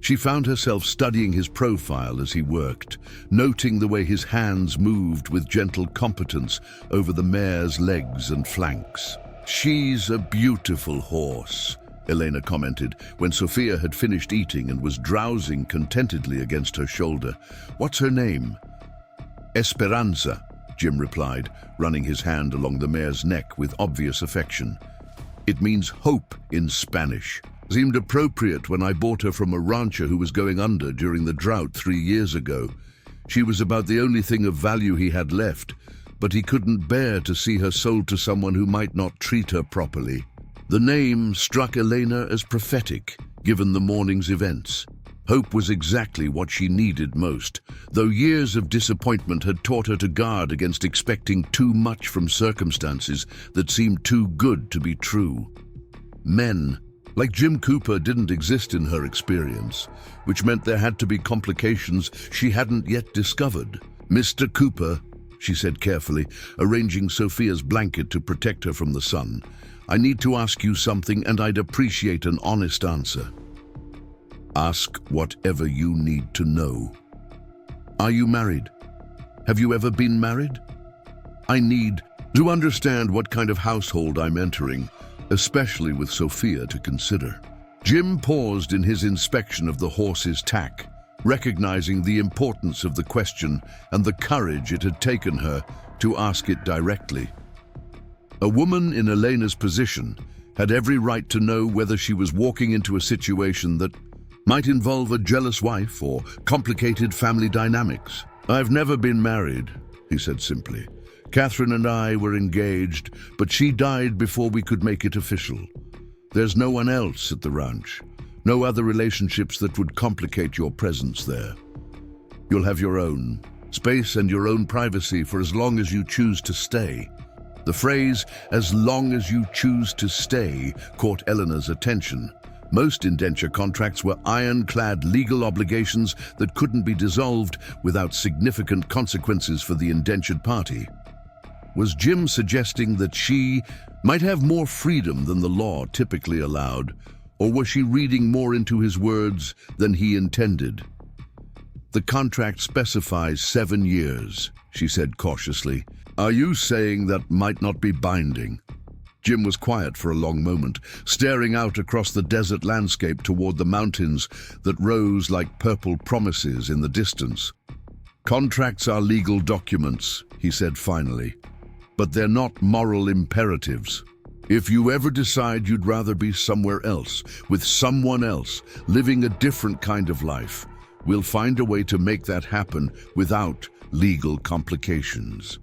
She found herself studying his profile as he worked, noting the way his hands moved with gentle competence over the mare's legs and flanks. "She's a beautiful horse," Elena commented when Sophia had finished eating and was drowsing contentedly against her shoulder. "What's her name?" "Esperanza," Jim replied, running his hand along the mare's neck with obvious affection. "It means hope in Spanish. Seemed appropriate when I bought her from a rancher who was going under during the drought 3 years ago. She was about the only thing of value he had left, but he couldn't bear to see her sold to someone who might not treat her properly." The name struck Elena as prophetic, given the morning's events. Hope was exactly what she needed most, though years of disappointment had taught her to guard against expecting too much from circumstances that seemed too good to be true. Men like Jim Cooper didn't exist in her experience, which meant there had to be complications she hadn't yet discovered. "Mr. Cooper," she said carefully, arranging Sophia's blanket to protect her from the sun, "I need to ask you something, and I'd appreciate an honest answer." "Ask whatever you need to know." "Are you married? Have you ever been married? I need to understand what kind of household I'm entering, especially with Sophia to consider." Jim paused in his inspection of the horse's tack, recognizing the importance of the question and the courage it had taken her to ask it directly. A woman in Elena's position had every right to know whether she was walking into a situation that might involve a jealous wife or complicated family dynamics. "I've never been married," he said simply. "Catherine and I were engaged, but she died before we could make it official. There's no one else at the ranch, no other relationships that would complicate your presence there. You'll have your own space and your own privacy for as long as you choose to stay." The phrase, "as long as you choose to stay," caught Eleanor's attention. Most indenture contracts were ironclad legal obligations that couldn't be dissolved without significant consequences for the indentured party. Was Jim suggesting that she might have more freedom than the law typically allowed, or was she reading more into his words than he intended? "The contract specifies 7 years, she said cautiously. "Are you saying that might not be binding?" Jim was quiet for a long moment, staring out across the desert landscape toward the mountains that rose like purple promises in the distance. "Contracts are legal documents," he said finally, "but they're not moral imperatives. If you ever decide you'd rather be somewhere else, with someone else, living a different kind of life, we'll find a way to make that happen without legal complications."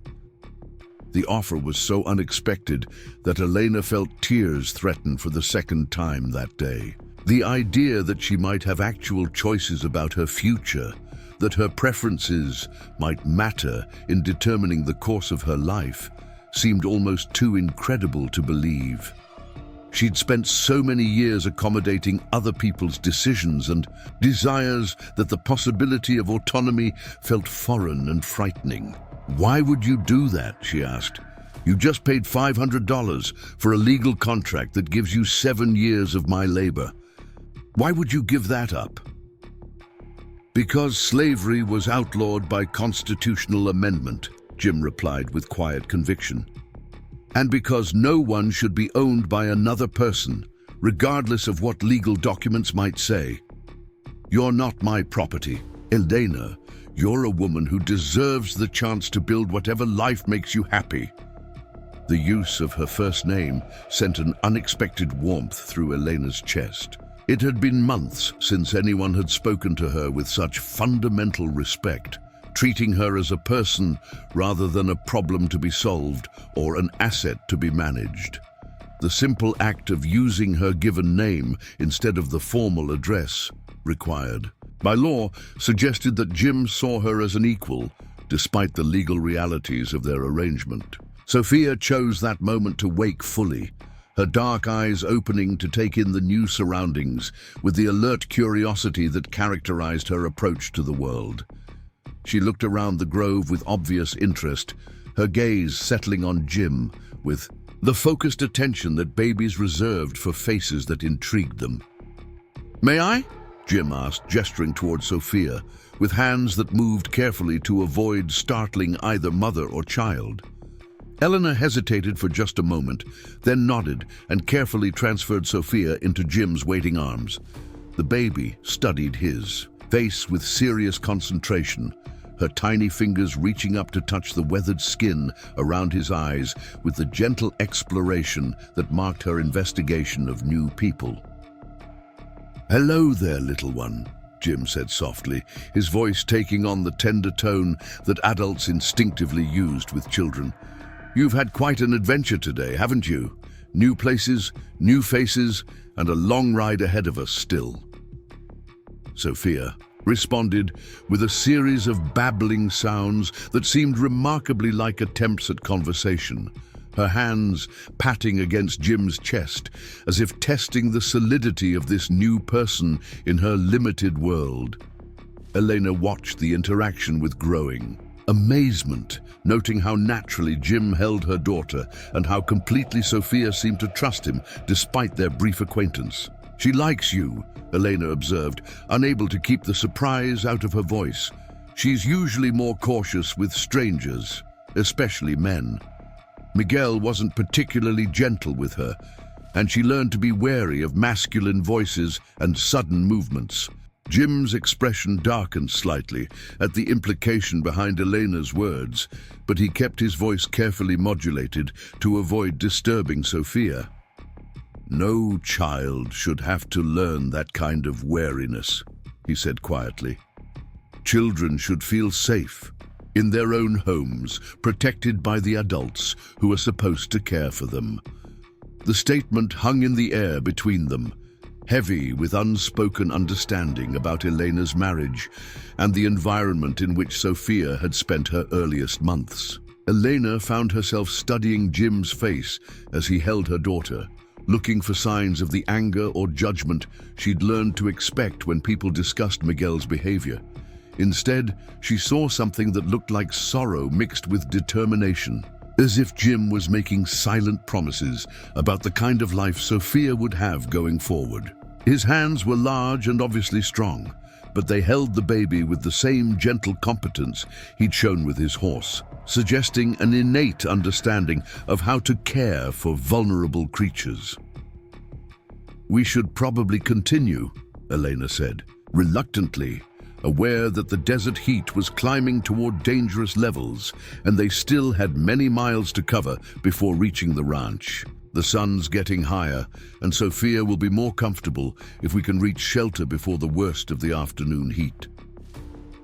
The offer was so unexpected that Elena felt tears threaten for the second time that day. The idea that she might have actual choices about her future, that her preferences might matter in determining the course of her life, seemed almost too incredible to believe. She'd spent so many years accommodating other people's decisions and desires that the possibility of autonomy felt foreign and frightening. "Why would you do that?" she asked. "You just paid $500 for a legal contract that gives you 7 years of my labor. Why would you give that up?" "Because slavery was outlawed by constitutional amendment," Jim replied with quiet conviction. "And because no one should be owned by another person, regardless of what legal documents might say. You're not my property, Elena. You're a woman who deserves the chance to build whatever life makes you happy." The use of her first name sent an unexpected warmth through Elena's chest. It had been months since anyone had spoken to her with such fundamental respect, treating her as a person rather than a problem to be solved or an asset to be managed. The simple act of using her given name instead of the formal address required By law, suggested that Jim saw her as an equal, despite the legal realities of their arrangement. Sophia chose that moment to wake fully, her dark eyes opening to take in the new surroundings with the alert curiosity that characterized her approach to the world. She looked around the grove with obvious interest, her gaze settling on Jim with the focused attention that babies reserved for faces that intrigued them. "May I?" Jim asked, gesturing toward Sophia, with hands that moved carefully to avoid startling either mother or child. Eleanor hesitated for just a moment, then nodded and carefully transferred Sophia into Jim's waiting arms. The baby studied his face with serious concentration, her tiny fingers reaching up to touch the weathered skin around his eyes with the gentle exploration that marked her investigation of new people. "Hello there, little one," Jim said softly, his voice taking on the tender tone that adults instinctively used with children. "You've had quite an adventure today, haven't you? New places, new faces, and a long ride ahead of us still." Sophia responded with a series of babbling sounds that seemed remarkably like attempts at conversation, her hands patting against Jim's chest as if testing the solidity of this new person in her limited world. Elena watched the interaction with growing amazement, noting how naturally Jim held her daughter and how completely Sophia seemed to trust him despite their brief acquaintance. "She likes you," Elena observed, unable to keep the surprise out of her voice. "She's usually more cautious with strangers, especially men. Miguel wasn't particularly gentle with her, and she learned to be wary of masculine voices and sudden movements." Jim's expression darkened slightly at the implication behind Elena's words, but he kept his voice carefully modulated to avoid disturbing Sophia. "No child should have to learn that kind of wariness," he said quietly. "Children should feel safe in their own homes, protected by the adults who are supposed to care for them." The statement hung in the air between them, heavy with unspoken understanding about Elena's marriage and the environment in which Sophia had spent her earliest months. Elena found herself studying Jim's face as he held her daughter, looking for signs of the anger or judgment she'd learned to expect when people discussed Miguel's behavior. Instead, she saw something that looked like sorrow mixed with determination, as if Jim was making silent promises about the kind of life Sophia would have going forward. His hands were large and obviously strong, but they held the baby with the same gentle competence he'd shown with his horse, suggesting an innate understanding of how to care for vulnerable creatures. "We should probably continue," Elena said, reluctantly, aware that the desert heat was climbing toward dangerous levels and they still had many miles to cover before reaching the ranch. "The sun's getting higher, and Sophia will be more comfortable if we can reach shelter before the worst of the afternoon heat."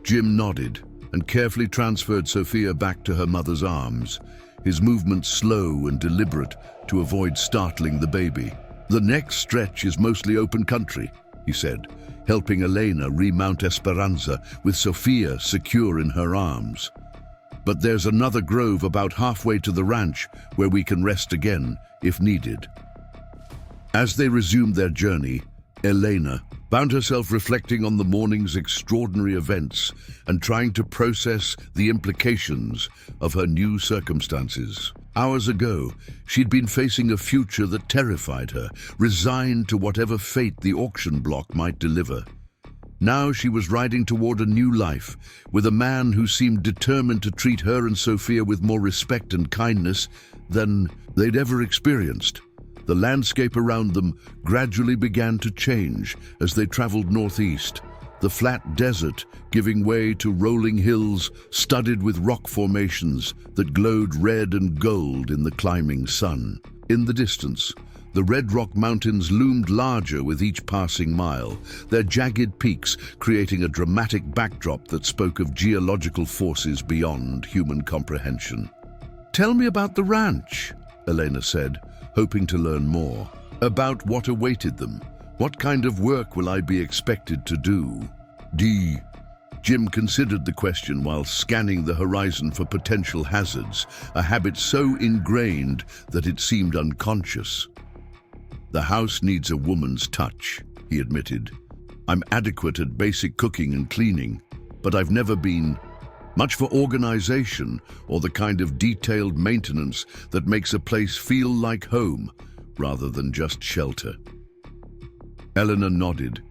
Jim nodded and carefully transferred Sophia back to her mother's arms, his movements slow and deliberate to avoid startling the baby. "The next stretch is mostly open country," he said, helping Elena remount Esperanza with Sophia secure in her arms. "But there's another grove about halfway to the ranch where we can rest again, if needed." As they resumed their journey, Elena found herself reflecting on the morning's extraordinary events and trying to process the implications of her new circumstances. Hours ago, she'd been facing a future that terrified her, resigned to whatever fate the auction block might deliver. Now she was riding toward a new life, with a man who seemed determined to treat her and Sophia with more respect and kindness than they'd ever experienced. The landscape around them gradually began to change as they traveled northeast, the flat desert giving way to rolling hills studded with rock formations that glowed red and gold in the climbing sun. In the distance, the Red Rock Mountains loomed larger with each passing mile, their jagged peaks creating a dramatic backdrop that spoke of geological forces beyond human comprehension. "Tell me about the ranch," Elena said, hoping to learn more. "About what awaited them. What kind of work will I be expected to do?" D. Jim considered the question while scanning the horizon for potential hazards, a habit so ingrained that it seemed unconscious. The house needs a woman's touch, he admitted. I'm adequate at basic cooking and cleaning, but I've never been much for organization or the kind of detailed maintenance that makes a place feel like home rather than just shelter. Eleanor nodded,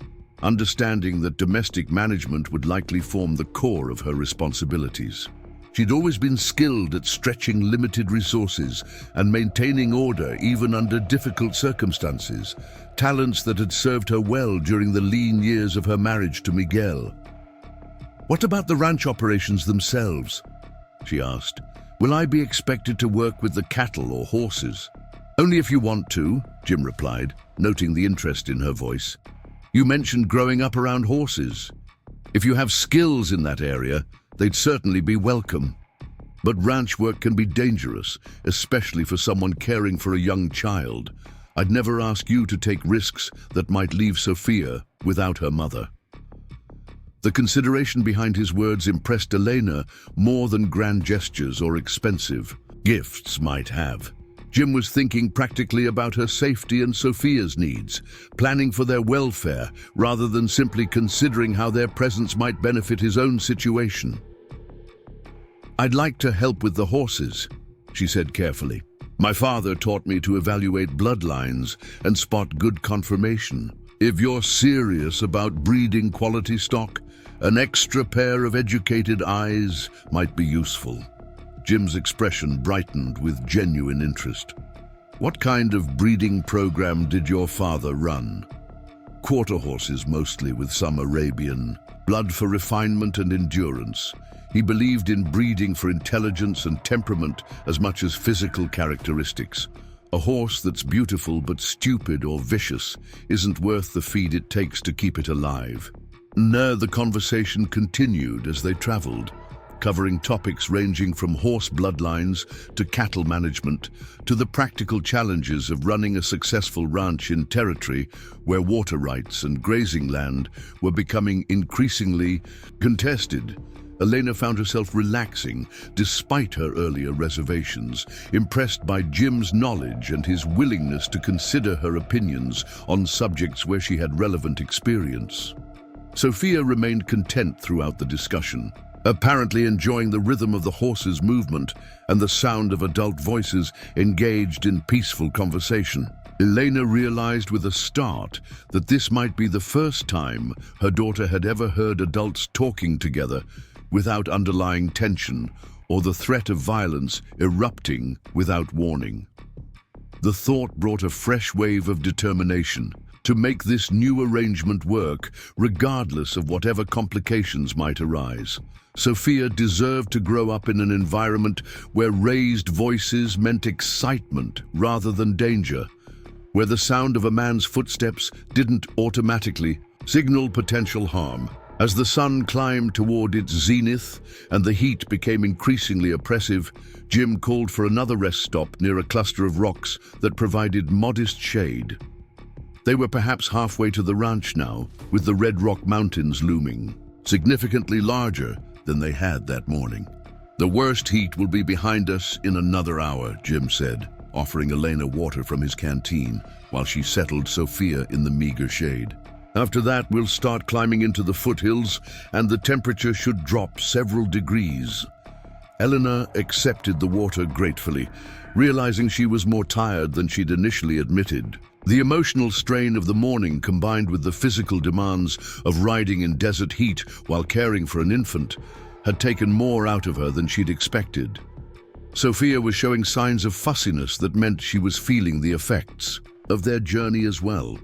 understanding that domestic management would likely form the core of her responsibilities. She'd always been skilled at stretching limited resources and maintaining order even under difficult circumstances, talents that had served her well during the lean years of her marriage to Miguel. "What about the ranch operations themselves?" she asked. "Will I be expected to work with the cattle or horses?" "Only if you want to," Jim replied, noting the interest in her voice. "You mentioned growing up around horses. If you have skills in that area, they'd certainly be welcome. But ranch work can be dangerous, especially for someone caring for a young child. I'd never ask you to take risks that might leave Sophia without her mother." The consideration behind his words impressed Elena more than grand gestures or expensive gifts might have. Jim was thinking practically about her safety and Sophia's needs, planning for their welfare rather than simply considering how their presence might benefit his own situation. "I'd like to help with the horses," she said carefully. "My father taught me to evaluate bloodlines and spot good conformation. If you're serious about breeding quality stock, an extra pair of educated eyes might be useful." Jim's expression brightened with genuine interest. "What kind of breeding program did your father run?" "Quarter horses mostly, with some Arabian. Blood for refinement and endurance. He believed in breeding for intelligence and temperament as much as physical characteristics. A horse that's beautiful but stupid or vicious isn't worth the feed it takes to keep it alive." The conversation continued as they traveled, covering topics ranging from horse bloodlines to cattle management to the practical challenges of running a successful ranch in territory where water rights and grazing land were becoming increasingly contested. Elena found herself relaxing despite her earlier reservations, impressed by Jim's knowledge and his willingness to consider her opinions on subjects where she had relevant experience. Sophia remained content throughout the discussion, apparently enjoying the rhythm of the horses' movement and the sound of adult voices engaged in peaceful conversation. Elena realized with a start that this might be the first time her daughter had ever heard adults talking together without underlying tension or the threat of violence erupting without warning. The thought brought a fresh wave of determination to make this new arrangement work, regardless of whatever complications might arise. Sophia deserved to grow up in an environment where raised voices meant excitement rather than danger, where the sound of a man's footsteps didn't automatically signal potential harm. As the sun climbed toward its zenith and the heat became increasingly oppressive, Jim called for another rest stop near a cluster of rocks that provided modest shade. They were perhaps halfway to the ranch now, with the Red Rock Mountains looming, significantly larger than they had that morning. "The worst heat will be behind us in another hour," Jim said, offering Elena water from his canteen while she settled Sophia in the meager shade. "After that, we'll start climbing into the foothills, and the temperature should drop several degrees." Eleanor accepted the water gratefully, realizing she was more tired than she'd initially admitted. The emotional strain of the morning, combined with the physical demands of riding in desert heat while caring for an infant, had taken more out of her than she'd expected. Sophia was showing signs of fussiness that meant she was feeling the effects of their journey as well.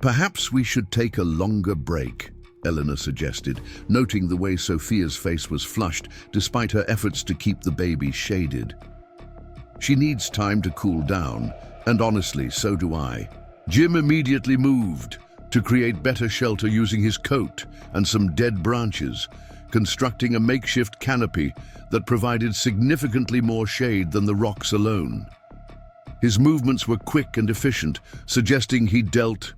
"Perhaps we should take a longer break," Eleanor suggested, noting the way Sophia's face was flushed despite her efforts to keep the baby shaded. "She needs time to cool down, and honestly, so do I." Jim immediately moved to create better shelter using his coat and some dead branches, constructing a makeshift canopy that provided significantly more shade than the rocks alone. His movements were quick and efficient, suggesting he dealt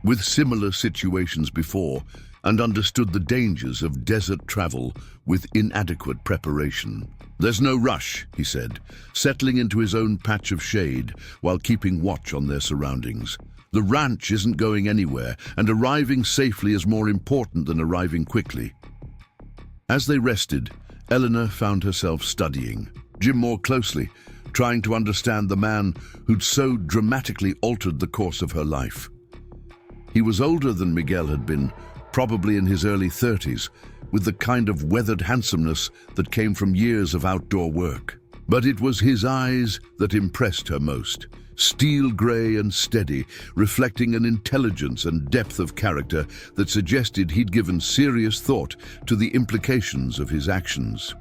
with similar situations before, and understood the dangers of desert travel with inadequate preparation. "There's no rush," he said, settling into his own patch of shade while keeping watch on their surroundings. "The ranch isn't going anywhere, and arriving safely is more important than arriving quickly." As they rested, Eleanor found herself studying Jim more closely, trying to understand the man who'd so dramatically altered the course of her life. He was older than Miguel had been, probably in his early 30s, with the kind of weathered handsomeness that came from years of outdoor work. But it was his eyes that impressed her most, steel grey and steady, reflecting an intelligence and depth of character that suggested he'd given serious thought to the implications of his actions.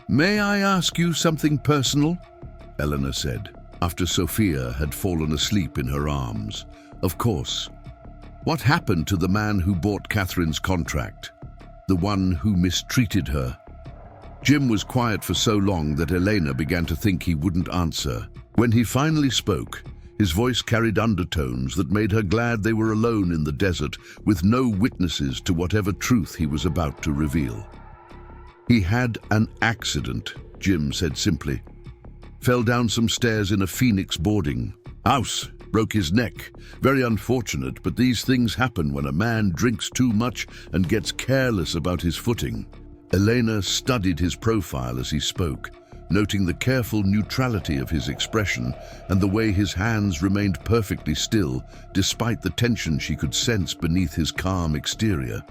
"May I ask you something personal?" Eleanor said, after Sophia had fallen asleep in her arms. "Of course. What happened to the man who bought Catherine's contract? The one who mistreated her?" Jim was quiet for so long that Elena began to think he wouldn't answer. When he finally spoke, his voice carried undertones that made her glad they were alone in the desert with no witnesses to whatever truth he was about to reveal. "He had an accident," Jim said simply. "Fell down some stairs in a Phoenix boarding house. Broke his neck. Very unfortunate, but these things happen when a man drinks too much and gets careless about his footing." Elena studied his profile as he spoke, noting the careful neutrality of his expression and the way his hands remained perfectly still, despite the tension she could sense beneath his calm exterior.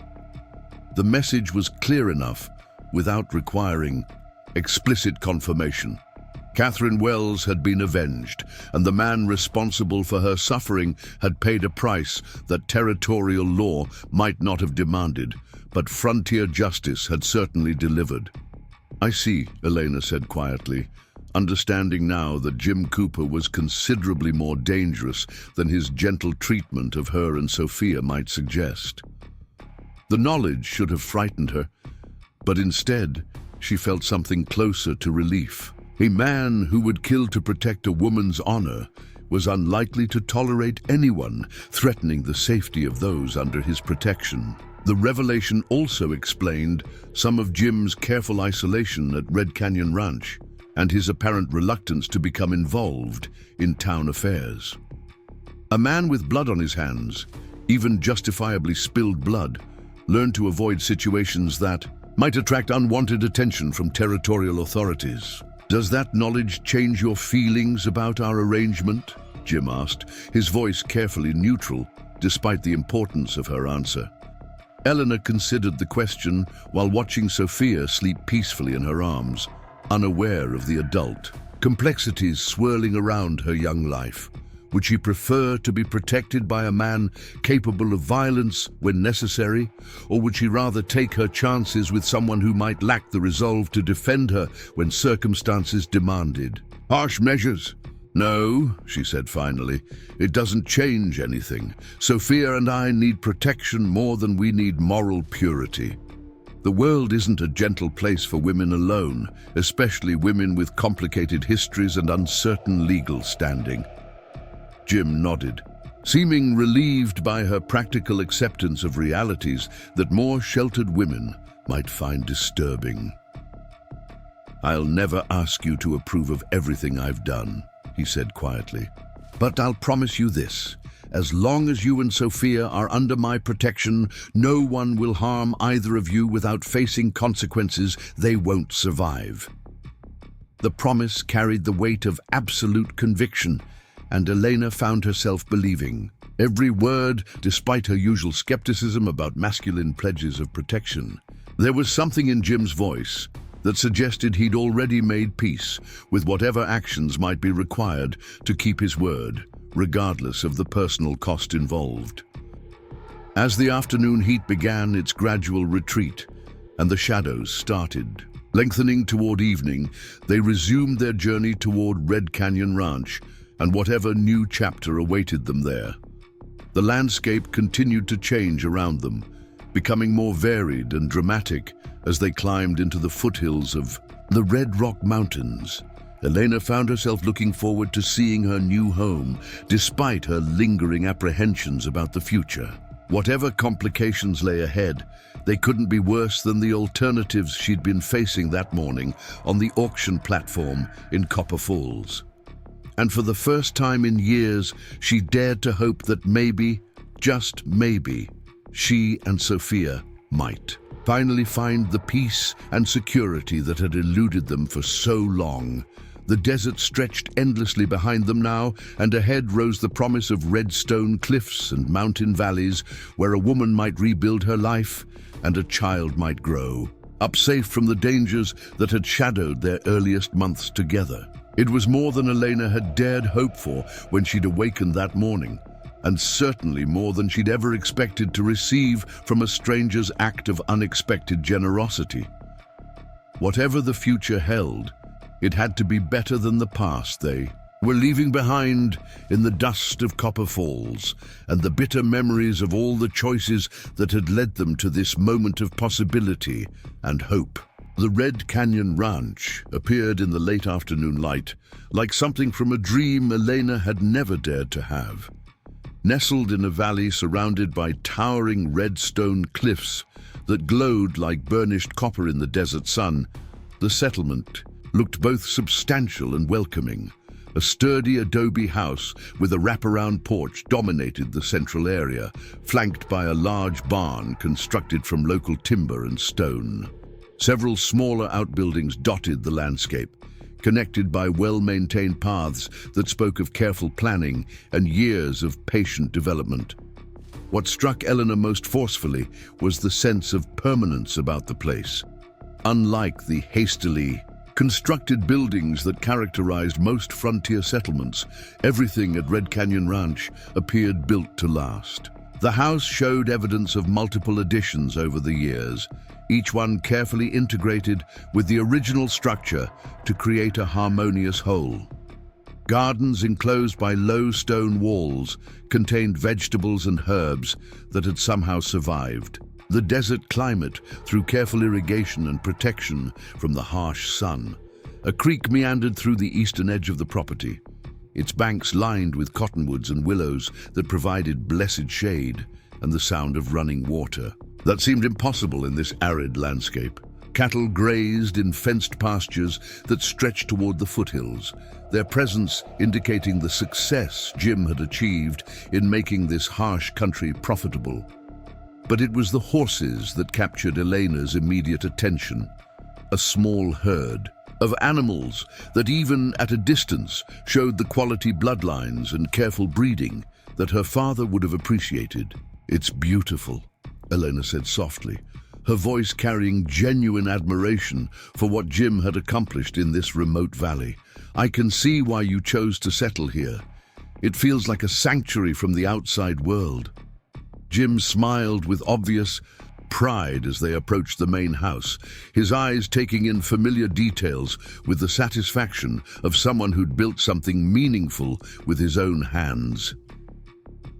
The message was clear enough, without requiring explicit confirmation. Catherine Wells had been avenged, and the man responsible for her suffering had paid a price that territorial law might not have demanded, but frontier justice had certainly delivered. "I see," Elena said quietly, understanding now that Jim Cooper was considerably more dangerous than his gentle treatment of her and Sophia might suggest. The knowledge should have frightened her, but instead she felt something closer to relief. A man who would kill to protect a woman's honor was unlikely to tolerate anyone threatening the safety of those under his protection. The revelation also explained some of Jim's careful isolation at Red Canyon Ranch and his apparent reluctance to become involved in town affairs. A man with blood on his hands, even justifiably spilled blood, learned to avoid situations that might attract unwanted attention from territorial authorities. "Does that knowledge change your feelings about our arrangement?" Jim asked, his voice carefully neutral, despite the importance of her answer. Eleanor considered the question while watching Sophia sleep peacefully in her arms, unaware of the adult complexities swirling around her young life. Would she prefer to be protected by a man capable of violence when necessary, or would she rather take her chances with someone who might lack the resolve to defend her when circumstances demanded? "Harsh measures? No," she said finally. "It doesn't change anything. Sophia and I need protection more than we need moral purity. The world isn't a gentle place for women alone, especially women with complicated histories and uncertain legal standing." Jim nodded, seeming relieved by her practical acceptance of realities that more sheltered women might find disturbing. "I'll never ask you to approve of everything I've done," he said quietly. "But I'll promise you this. As long as you and Sophia are under my protection, no one will harm either of you without facing consequences they won't survive." The promise carried the weight of absolute conviction, and Elena found herself believing every word, despite her usual skepticism about masculine pledges of protection. There was something in Jim's voice that suggested he'd already made peace with whatever actions might be required to keep his word, regardless of the personal cost involved. As the afternoon heat began its gradual retreat and the shadows started lengthening toward evening, they resumed their journey toward Red Canyon Ranch and whatever new chapter awaited them there. The landscape continued to change around them, becoming more varied and dramatic as they climbed into the foothills of the Red Rock Mountains. Elena found herself looking forward to seeing her new home, despite her lingering apprehensions about the future. Whatever complications lay ahead, they couldn't be worse than the alternatives she'd been facing that morning on the auction platform in Copper Falls. And for the first time in years, she dared to hope that maybe, just maybe, she and Sophia might finally find the peace and security that had eluded them for so long. The desert stretched endlessly behind them now, and ahead rose the promise of red stone cliffs and mountain valleys where a woman might rebuild her life and a child might grow, up safe from the dangers that had shadowed their earliest months together. It was more than Elena had dared hope for when she'd awakened that morning, and certainly more than she'd ever expected to receive from a stranger's act of unexpected generosity. Whatever the future held, it had to be better than the past they were leaving behind in the dust of Copper Falls and the bitter memories of all the choices that had led them to this moment of possibility and hope. The Red Canyon Ranch appeared in the late afternoon light like something from a dream Elena had never dared to have. Nestled in a valley surrounded by towering red stone cliffs that glowed like burnished copper in the desert sun, the settlement looked both substantial and welcoming. A sturdy adobe house with a wraparound porch dominated the central area, flanked by a large barn constructed from local timber and stone. Several smaller outbuildings dotted the landscape, connected by well-maintained paths that spoke of careful planning and years of patient development. What struck Eleanor most forcefully was the sense of permanence about the place. Unlike the hastily constructed buildings that characterized most frontier settlements, everything at Red Canyon Ranch appeared built to last. The house showed evidence of multiple additions over the years, each one carefully integrated with the original structure to create a harmonious whole. Gardens enclosed by low stone walls contained vegetables and herbs that had somehow survived. The desert climate through careful irrigation and protection from the harsh sun. A creek meandered through the eastern edge of the property, its banks lined with cottonwoods and willows that provided blessed shade and the sound of running water. That seemed impossible in this arid landscape. Cattle grazed in fenced pastures that stretched toward the foothills, their presence indicating the success Jim had achieved in making this harsh country profitable. But it was the horses that captured Elena's immediate attention. A small herd of animals that even at a distance showed the quality bloodlines and careful breeding that her father would have appreciated. "It's beautiful," Elena said softly, her voice carrying genuine admiration for what Jim had accomplished in this remote valley. "I can see why you chose to settle here. It feels like a sanctuary from the outside world." Jim smiled with obvious pride as they approached the main house, his eyes taking in familiar details with the satisfaction of someone who'd built something meaningful with his own hands.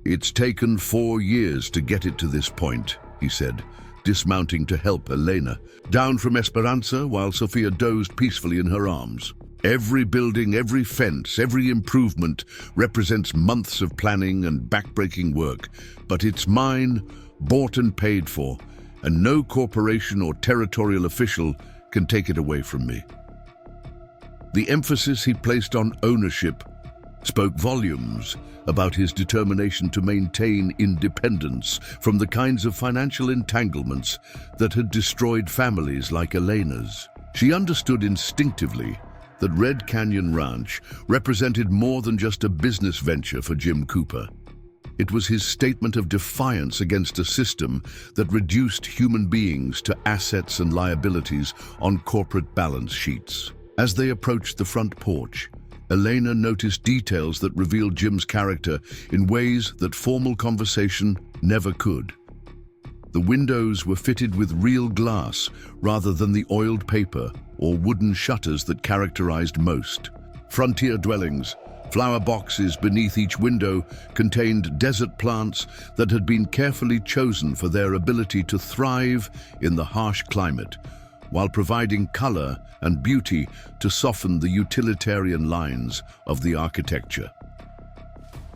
"It's taken 4 years to get it to this point," he said, dismounting to help Elena down from Esperanza while Sophia dozed peacefully in her arms. "Every building, every fence, every improvement represents months of planning and backbreaking work, but it's mine, bought and paid for, and no corporation or territorial official can take it away from me." The emphasis he placed on ownership spoke volumes about his determination to maintain independence from the kinds of financial entanglements that had destroyed families like Elena's. She understood instinctively that Red Canyon Ranch represented more than just a business venture for Jim Cooper. It was his statement of defiance against a system that reduced human beings to assets and liabilities on corporate balance sheets. As they approached the front porch, Elena noticed details that revealed Jim's character in ways that formal conversation never could. The windows were fitted with real glass rather than the oiled paper or wooden shutters that characterized most. Frontier dwellings, flower boxes beneath each window, contained desert plants that had been carefully chosen for their ability to thrive in the harsh climate, while providing color and beauty to soften the utilitarian lines of the architecture.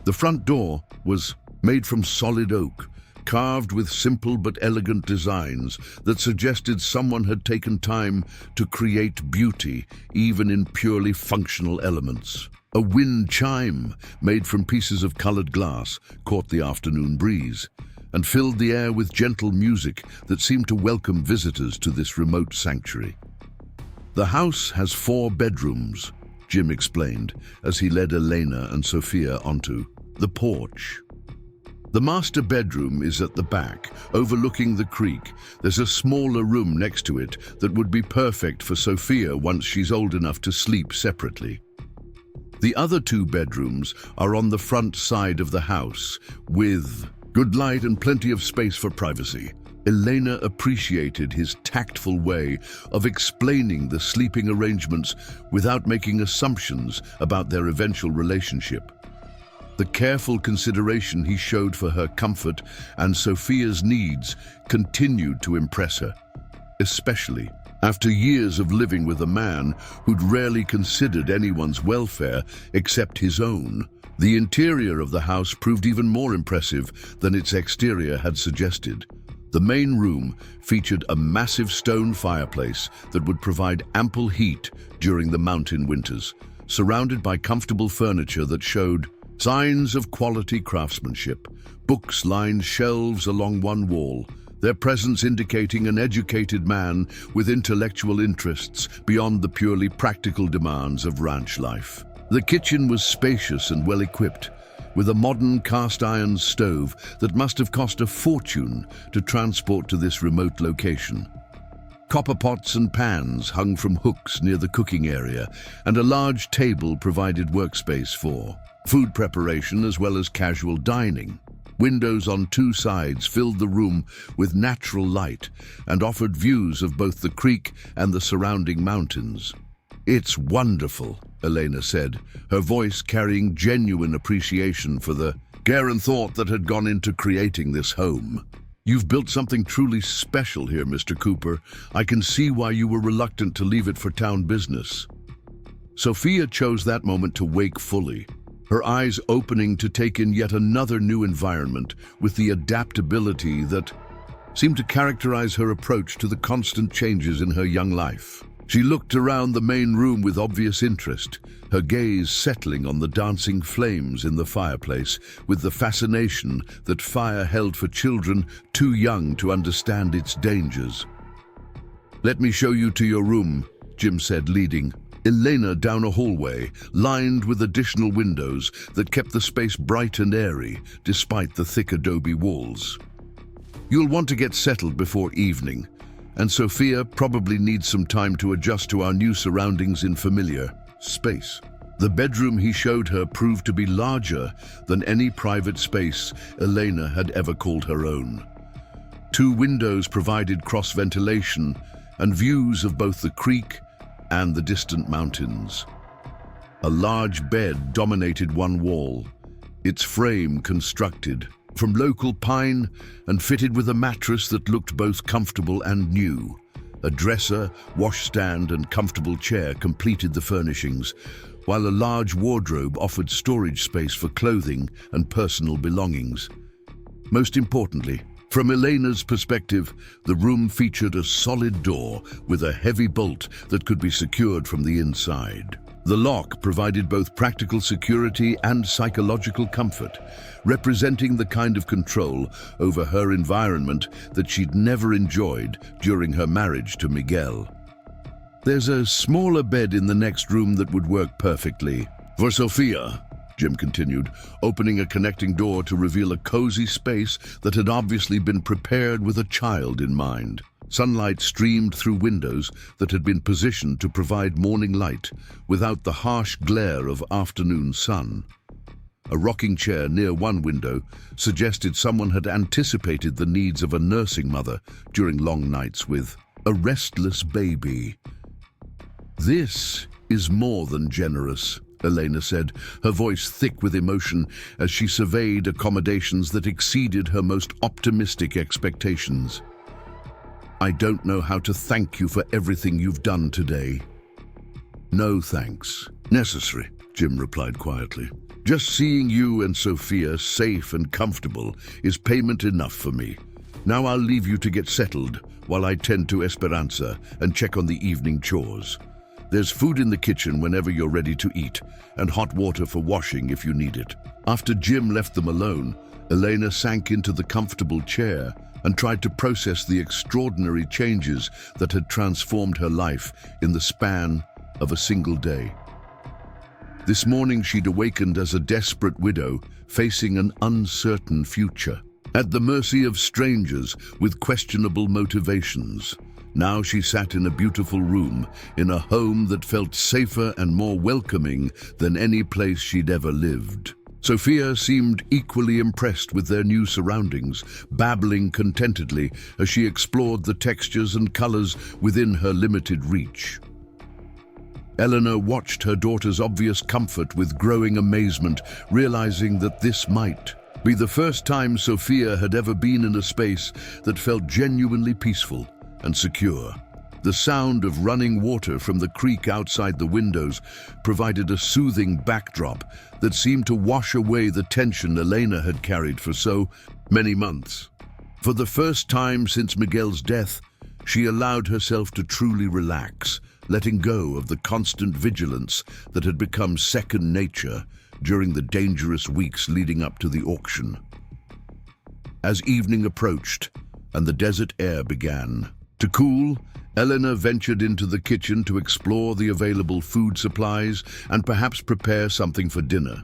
The front door was made from solid oak, carved with simple but elegant designs that suggested someone had taken time to create beauty, even in purely functional elements. A wind chime, made from pieces of colored glass, caught the afternoon breeze and filled the air with gentle music that seemed to welcome visitors to this remote sanctuary. The house has 4 bedrooms, Jim explained as he led Elena and Sophia onto the porch. The master bedroom is at the back, overlooking the creek. There's a smaller room next to it that would be perfect for Sophia once she's old enough to sleep separately. The other 2 bedrooms are on the front side of the house, with good light and plenty of space for privacy. Elena appreciated his tactful way of explaining the sleeping arrangements without making assumptions about their eventual relationship. The careful consideration he showed for her comfort and Sophia's needs continued to impress her, especially after years of living with a man who'd rarely considered anyone's welfare except his own. The interior of the house proved even more impressive than its exterior had suggested. The main room featured a massive stone fireplace that would provide ample heat during the mountain winters, surrounded by comfortable furniture that showed signs of quality craftsmanship. Books lined shelves along one wall, their presence indicating an educated man with intellectual interests beyond the purely practical demands of ranch life. The kitchen was spacious and well-equipped, with a modern cast-iron stove that must have cost a fortune to transport to this remote location. Copper pots and pans hung from hooks near the cooking area, and a large table provided workspace for food preparation as well as casual dining. Windows on 2 sides filled the room with natural light and offered views of both the creek and the surrounding mountains. "It's wonderful," Elena said, her voice carrying genuine appreciation for the care and thought that had gone into creating this home. "You've built something truly special here, Mr. Cooper. I can see why you were reluctant to leave it for town business." Sophia chose that moment to wake fully, her eyes opening to take in yet another new environment with the adaptability that seemed to characterize her approach to the constant changes in her young life. She looked around the main room with obvious interest, her gaze settling on the dancing flames in the fireplace with the fascination that fire held for children too young to understand its dangers. "Let me show you to your room," Jim said, leading Elena down a hallway lined with additional windows that kept the space bright and airy despite the thick adobe walls. "You'll want to get settled before evening, and Sophia probably needs some time to adjust to our new surroundings in familiar space." The bedroom he showed her proved to be larger than any private space Elena had ever called her own. 2 windows provided cross-ventilation and views of both the creek and the distant mountains. A large bed dominated one wall, its frame constructed from local pine and fitted with a mattress that looked both comfortable and new. A dresser, washstand, and comfortable chair completed the furnishings, while a large wardrobe offered storage space for clothing and personal belongings. Most importantly, from Elena's perspective, the room featured a solid door with a heavy bolt that could be secured from the inside. The lock provided both practical security and psychological comfort, representing the kind of control over her environment that she'd never enjoyed during her marriage to Miguel. "There's a smaller bed in the next room that would work perfectly for Sophia," Jim continued, opening a connecting door to reveal a cozy space that had obviously been prepared with a child in mind. Sunlight streamed through windows that had been positioned to provide morning light without the harsh glare of afternoon sun. A rocking chair near one window suggested someone had anticipated the needs of a nursing mother during long nights with a restless baby. "This is more than generous," Elena said, her voice thick with emotion as she surveyed accommodations that exceeded her most optimistic expectations. "I don't know how to thank you for everything you've done today." "No thanks necessary," Jim replied quietly. Just seeing you and Sophia safe and comfortable is payment enough for me. Now I'll leave you to get settled while I tend to Esperanza and check on the evening chores. There's food in the kitchen whenever you're ready to eat, and hot water for washing if you need it. After Jim left them alone, Elena sank into the comfortable chair and tried to process the extraordinary changes that had transformed her life in the span of a single day. This morning she'd awakened as a desperate widow facing an uncertain future, at the mercy of strangers with questionable motivations. Now she sat in a beautiful room, in a home that felt safer and more welcoming than any place she'd ever lived. Sophia seemed equally impressed with their new surroundings, babbling contentedly as she explored the textures and colors within her limited reach. Eleanor watched her daughter's obvious comfort with growing amazement, realizing that this might be the first time Sophia had ever been in a space that felt genuinely peaceful and secure. The sound of running water from the creek outside the windows provided a soothing backdrop that seemed to wash away the tension Elena had carried for so many months. For the first time since Miguel's death, she allowed herself to truly relax, letting go of the constant vigilance that had become second nature during the dangerous weeks leading up to the auction. As evening approached and the desert air began to cool, Eleanor ventured into the kitchen to explore the available food supplies and perhaps prepare something for dinner.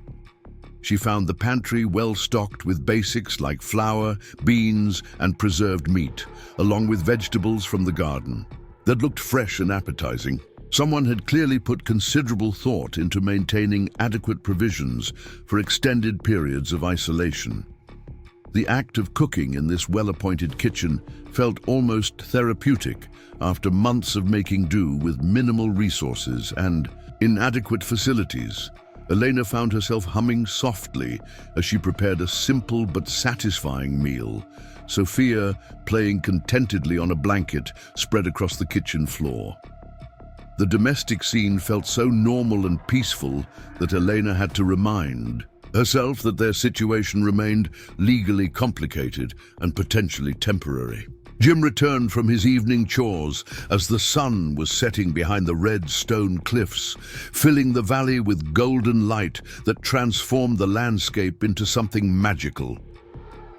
She found the pantry well stocked with basics like flour, beans, and preserved meat, along with vegetables from the garden that looked fresh and appetizing. Someone had clearly put considerable thought into maintaining adequate provisions for extended periods of isolation. The act of cooking in this well-appointed kitchen felt almost therapeutic after months of making do with minimal resources and inadequate facilities. Elena found herself humming softly as she prepared a simple but satisfying meal, Sophia playing contentedly on a blanket spread across the kitchen floor. The domestic scene felt so normal and peaceful that Elena had to remind herself that their situation remained legally complicated and potentially temporary. Jim returned from his evening chores as the sun was setting behind the red stone cliffs, filling the valley with golden light that transformed the landscape into something magical.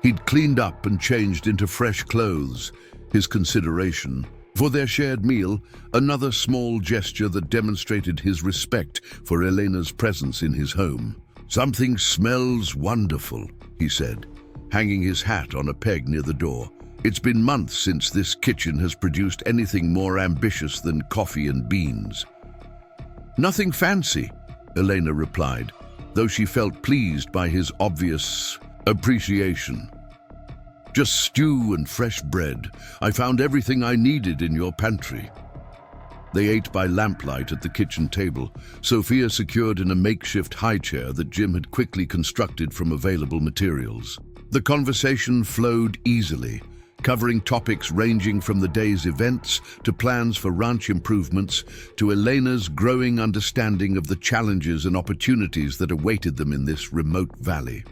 He'd cleaned up and changed into fresh clothes, his consideration for their shared meal, another small gesture that demonstrated his respect for Elena's presence in his home. "Something smells wonderful," he said, hanging his hat on a peg near the door. "It's been months since this kitchen has produced anything more ambitious than coffee and beans." "Nothing fancy," Elena replied, though she felt pleased by his obvious appreciation. "Just stew and fresh bread. I found everything I needed in your pantry." They ate by lamplight at the kitchen table, Sophia secured in a makeshift high chair that Jim had quickly constructed from available materials. The conversation flowed easily, covering topics ranging from the day's events to plans for ranch improvements to Elena's growing understanding of the challenges and opportunities that awaited them in this remote valley.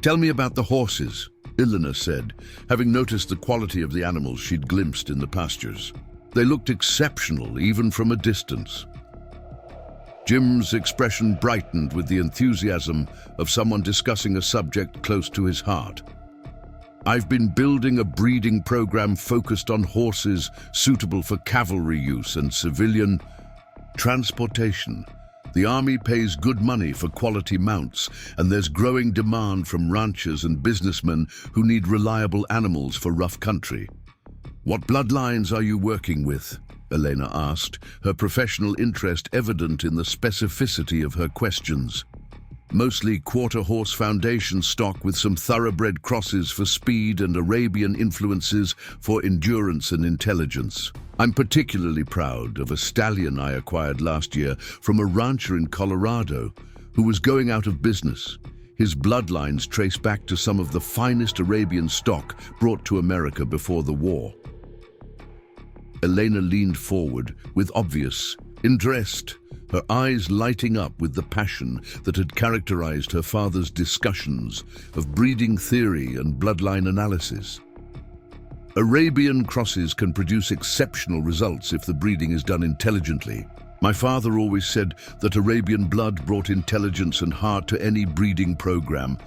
"Tell me about the horses," Eleanor said, having noticed the quality of the animals she'd glimpsed in the pastures. They looked exceptional, even from a distance. Jim's expression brightened with the enthusiasm of someone discussing a subject close to his heart. "I've been building a breeding program focused on horses suitable for cavalry use and civilian transportation. The army pays good money for quality mounts, and there's growing demand from ranchers and businessmen who need reliable animals for rough country." "What bloodlines are you working with?" Elena asked, her professional interest evident in the specificity of her questions. "Mostly quarter-horse foundation stock with some thoroughbred crosses for speed and Arabian influences for endurance and intelligence. I'm particularly proud of a stallion I acquired last year from a rancher in Colorado who was going out of business. His bloodlines trace back to some of the finest Arabian stock brought to America before the war." Elena leaned forward with obvious interest, her eyes lighting up with the passion that had characterized her father's discussions of breeding theory and bloodline analysis. Arabian crosses can produce exceptional results if the breeding is done intelligently. My father always said that Arabian blood brought intelligence and heart to any breeding program,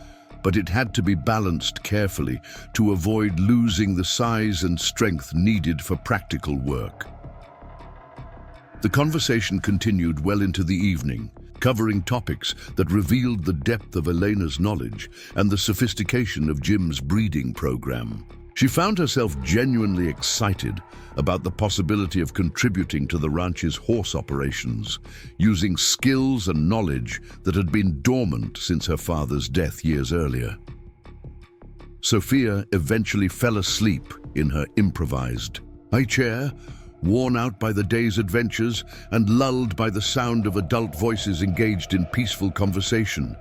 but it had to be balanced carefully to avoid losing the size and strength needed for practical work. The conversation continued well into the evening, covering topics that revealed the depth of Elena's knowledge and the sophistication of Jim's breeding program. She found herself genuinely excited about the possibility of contributing to the ranch's horse operations, using skills and knowledge that had been dormant since her father's death years earlier. Sophia eventually fell asleep in her improvised high chair, worn out by the day's adventures and lulled by the sound of adult voices engaged in peaceful conversation.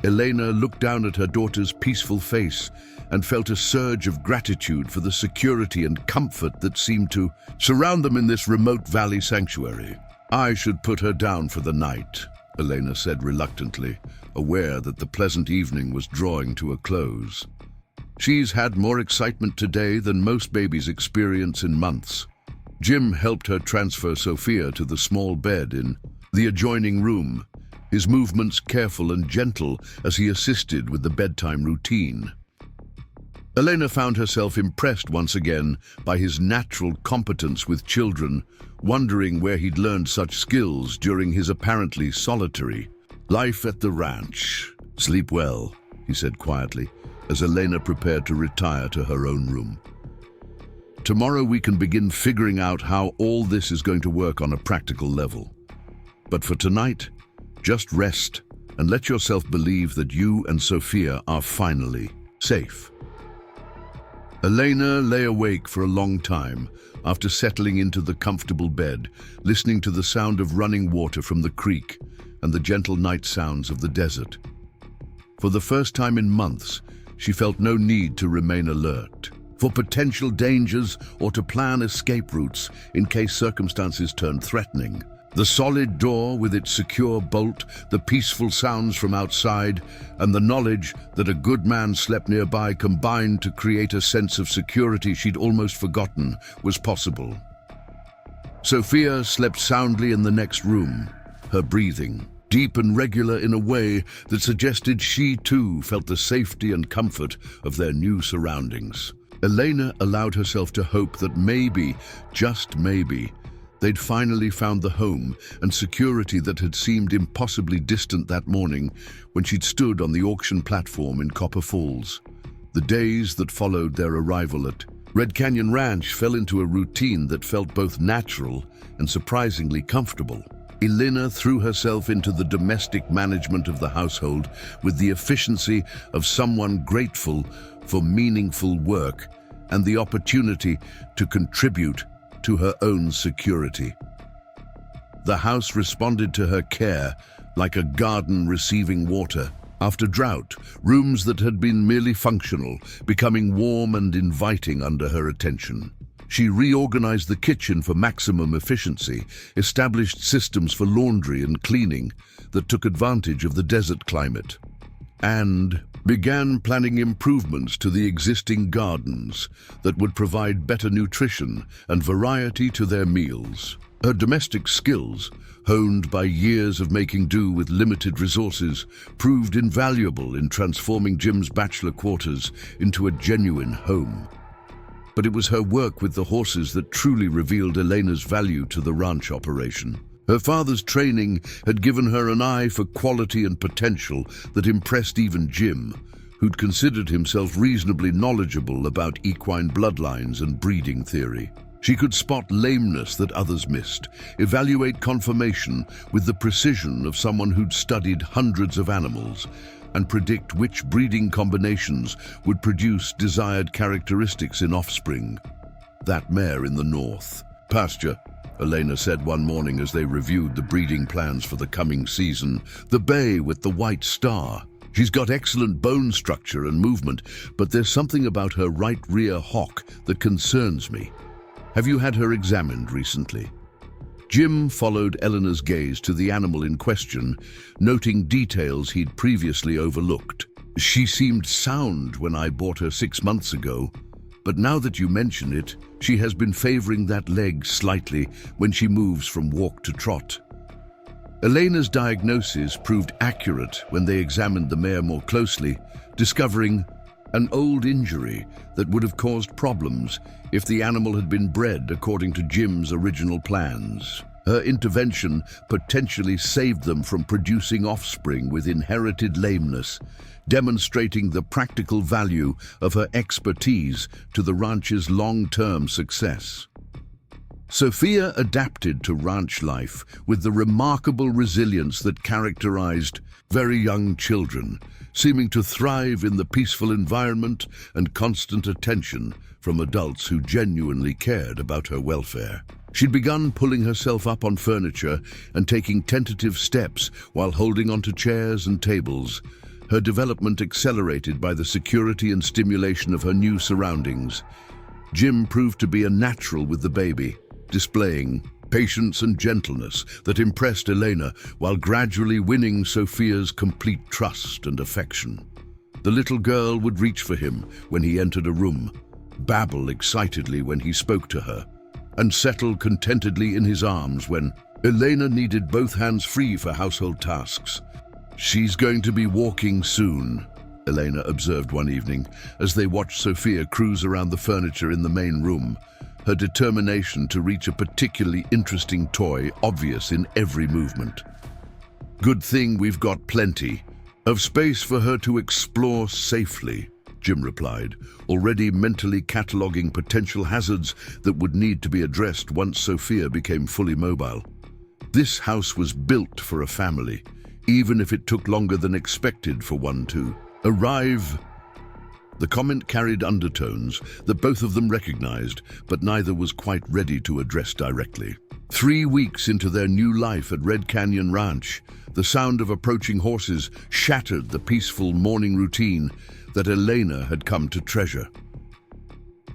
Elena looked down at her daughter's peaceful face and felt a surge of gratitude for the security and comfort that seemed to surround them in this remote valley sanctuary. "I should put her down for the night," Elena said reluctantly, aware that the pleasant evening was drawing to a close. "She's had more excitement today than most babies experience in months." Jim helped her transfer Sophia to the small bed in the adjoining room, his movements careful and gentle as he assisted with the bedtime routine. Elena found herself impressed once again by his natural competence with children, wondering where he'd learned such skills during his apparently solitary life at the ranch. "Sleep well," he said quietly, as Elena prepared to retire to her own room. "Tomorrow we can begin figuring out how all this is going to work on a practical level. But for tonight, just rest and let yourself believe that you and Sophia are finally safe." Elena lay awake for a long time after settling into the comfortable bed, listening to the sound of running water from the creek and the gentle night sounds of the desert. For the first time in months, she felt no need to remain alert for potential dangers or to plan escape routes in case circumstances turned threatening. The solid door with its secure bolt, the peaceful sounds from outside, and the knowledge that a good man slept nearby combined to create a sense of security she'd almost forgotten was possible. Sophia slept soundly in the next room, her breathing deep and regular in a way that suggested she too felt the safety and comfort of their new surroundings. Elena allowed herself to hope that maybe, just maybe, they'd finally found the home and security that had seemed impossibly distant that morning when she'd stood on the auction platform in Copper Falls. The days that followed their arrival at Red Canyon Ranch fell into a routine that felt both natural and surprisingly comfortable. Elena threw herself into the domestic management of the household with the efficiency of someone grateful for meaningful work and the opportunity to contribute to her own security. The house responded to her care like a garden receiving water. After drought, rooms that had been merely functional, becoming warm and inviting under her attention. She reorganized the kitchen for maximum efficiency, established systems for laundry and cleaning that took advantage of the desert climate, and began planning improvements to the existing gardens that would provide better nutrition and variety to their meals. Her domestic skills, honed by years of making do with limited resources, proved invaluable in transforming Jim's bachelor quarters into a genuine home. But it was her work with the horses that truly revealed Elena's value to the ranch operation. Her father's training had given her an eye for quality and potential that impressed even Jim, who'd considered himself reasonably knowledgeable about equine bloodlines and breeding theory. She could spot lameness that others missed, evaluate conformation with the precision of someone who'd studied hundreds of animals, and predict which breeding combinations would produce desired characteristics in offspring. "That mare in the north pasture," Elena said one morning as they reviewed the breeding plans for the coming season. "The bay with the white star. She's got excellent bone structure and movement, but there's something about her right rear hock that concerns me. Have you had her examined recently?" Jim followed Eleanor's gaze to the animal in question, noting details he'd previously overlooked. She seemed sound when I bought her 6 months ago, but now that you mention it, she has been favoring that leg slightly when she moves from walk to trot. Elena's diagnosis proved accurate when they examined the mare more closely, discovering an old injury that would have caused problems if the animal had been bred according to Jim's original plans. Her intervention potentially saved them from producing offspring with inherited lameness, demonstrating the practical value of her expertise to the ranch's long-term success. Sophia adapted to ranch life with the remarkable resilience that characterized very young children, seeming to thrive in the peaceful environment and constant attention from adults who genuinely cared about her welfare. She'd begun pulling herself up on furniture and taking tentative steps while holding onto chairs and tables, her development accelerated by the security and stimulation of her new surroundings. Jim proved to be a natural with the baby, displaying patience and gentleness that impressed Elena while gradually winning Sophia's complete trust and affection. The little girl would reach for him when he entered a room, babble excitedly when he spoke to her, and settle contentedly in his arms when Elena needed both hands free for household tasks. "She's going to be walking soon," Elena observed one evening as they watched Sophia cruise around the furniture in the main room, her determination to reach a particularly interesting toy obvious in every movement. "Good thing we've got plenty of space for her to explore safely," Jim replied, already mentally cataloging potential hazards that would need to be addressed once Sophia became fully mobile. This house was built for a family, even if it took longer than expected for one to arrive. The comment carried undertones that both of them recognized, but neither was quite ready to address directly. 3 weeks into their new life at Red Canyon Ranch, the sound of approaching horses shattered the peaceful morning routine that Elena had come to treasure.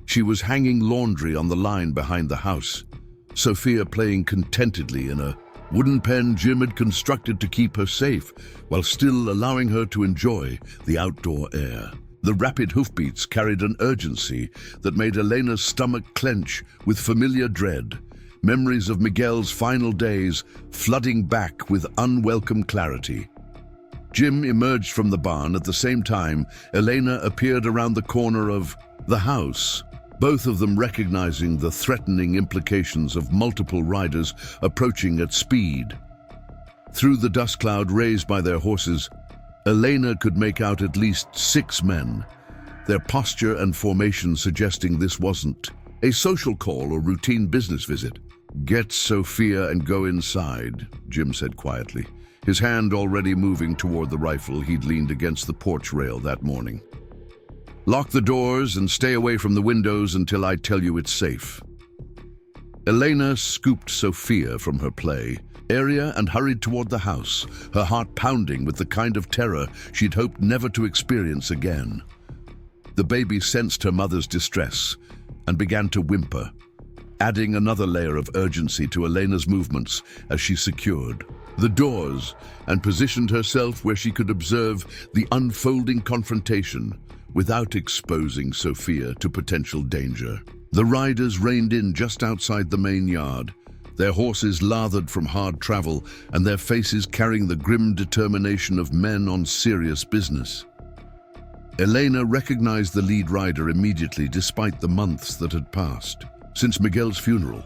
She was hanging laundry on the line behind the house, Sophia playing contentedly in a wooden pen Jim had constructed to keep her safe, while still allowing her to enjoy the outdoor air. The rapid hoofbeats carried an urgency that made Elena's stomach clench with familiar dread, memories of Miguel's final days flooding back with unwelcome clarity. Jim emerged from the barn at the same time Elena appeared around the corner of the house, both of them recognizing the threatening implications of multiple riders approaching at speed. Through the dust cloud raised by their horses, Elena could make out at least 6 men, their posture and formation suggesting this wasn't a social call or routine business visit. "Get Sophia and go inside," Jim said quietly, his hand already moving toward the rifle he'd leaned against the porch rail that morning. "Lock the doors and stay away from the windows until I tell you it's safe." Elena scooped Sophia from her play area and hurried toward the house, her heart pounding with the kind of terror she'd hoped never to experience again. The baby sensed her mother's distress and began to whimper, adding another layer of urgency to Elena's movements as she secured the doors and positioned herself where she could observe the unfolding confrontation without exposing Sophia to potential danger. The riders reined in just outside the main yard, their horses lathered from hard travel and their faces carrying the grim determination of men on serious business. Elena recognized the lead rider immediately despite the months that had passed. Since Miguel's funeral,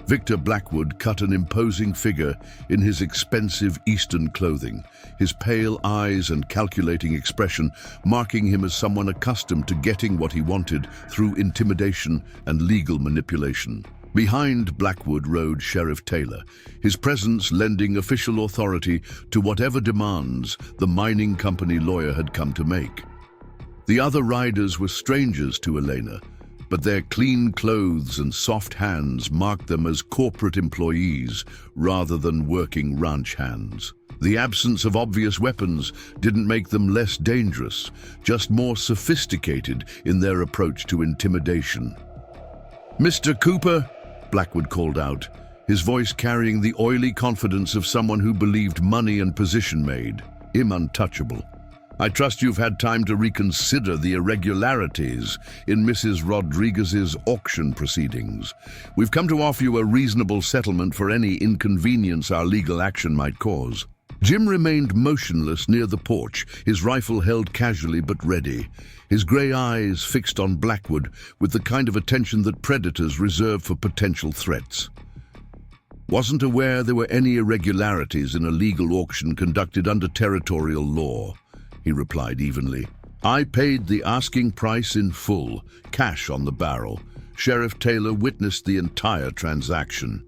Victor Blackwood cut an imposing figure in his expensive Eastern clothing, his pale eyes and calculating expression marking him as someone accustomed to getting what he wanted through intimidation and legal manipulation. Behind Blackwood rode Sheriff Taylor, his presence lending official authority to whatever demands the mining company lawyer had come to make. The other riders were strangers to Elena, but their clean clothes and soft hands marked them as corporate employees rather than working ranch hands. The absence of obvious weapons didn't make them less dangerous, just more sophisticated in their approach to intimidation. "Mr. Cooper," Blackwood called out, his voice carrying the oily confidence of someone who believed money and position made him untouchable. "I trust you've had time to reconsider the irregularities in Mrs. Rodriguez's auction proceedings. We've come to offer you a reasonable settlement for any inconvenience our legal action might cause." Jim remained motionless near the porch, his rifle held casually but ready, his grey eyes fixed on Blackwood with the kind of attention that predators reserve for potential threats. "Wasn't aware there were any irregularities in a legal auction conducted under territorial law," he replied evenly. "I paid the asking price in full, cash on the barrel. Sheriff Taylor witnessed the entire transaction."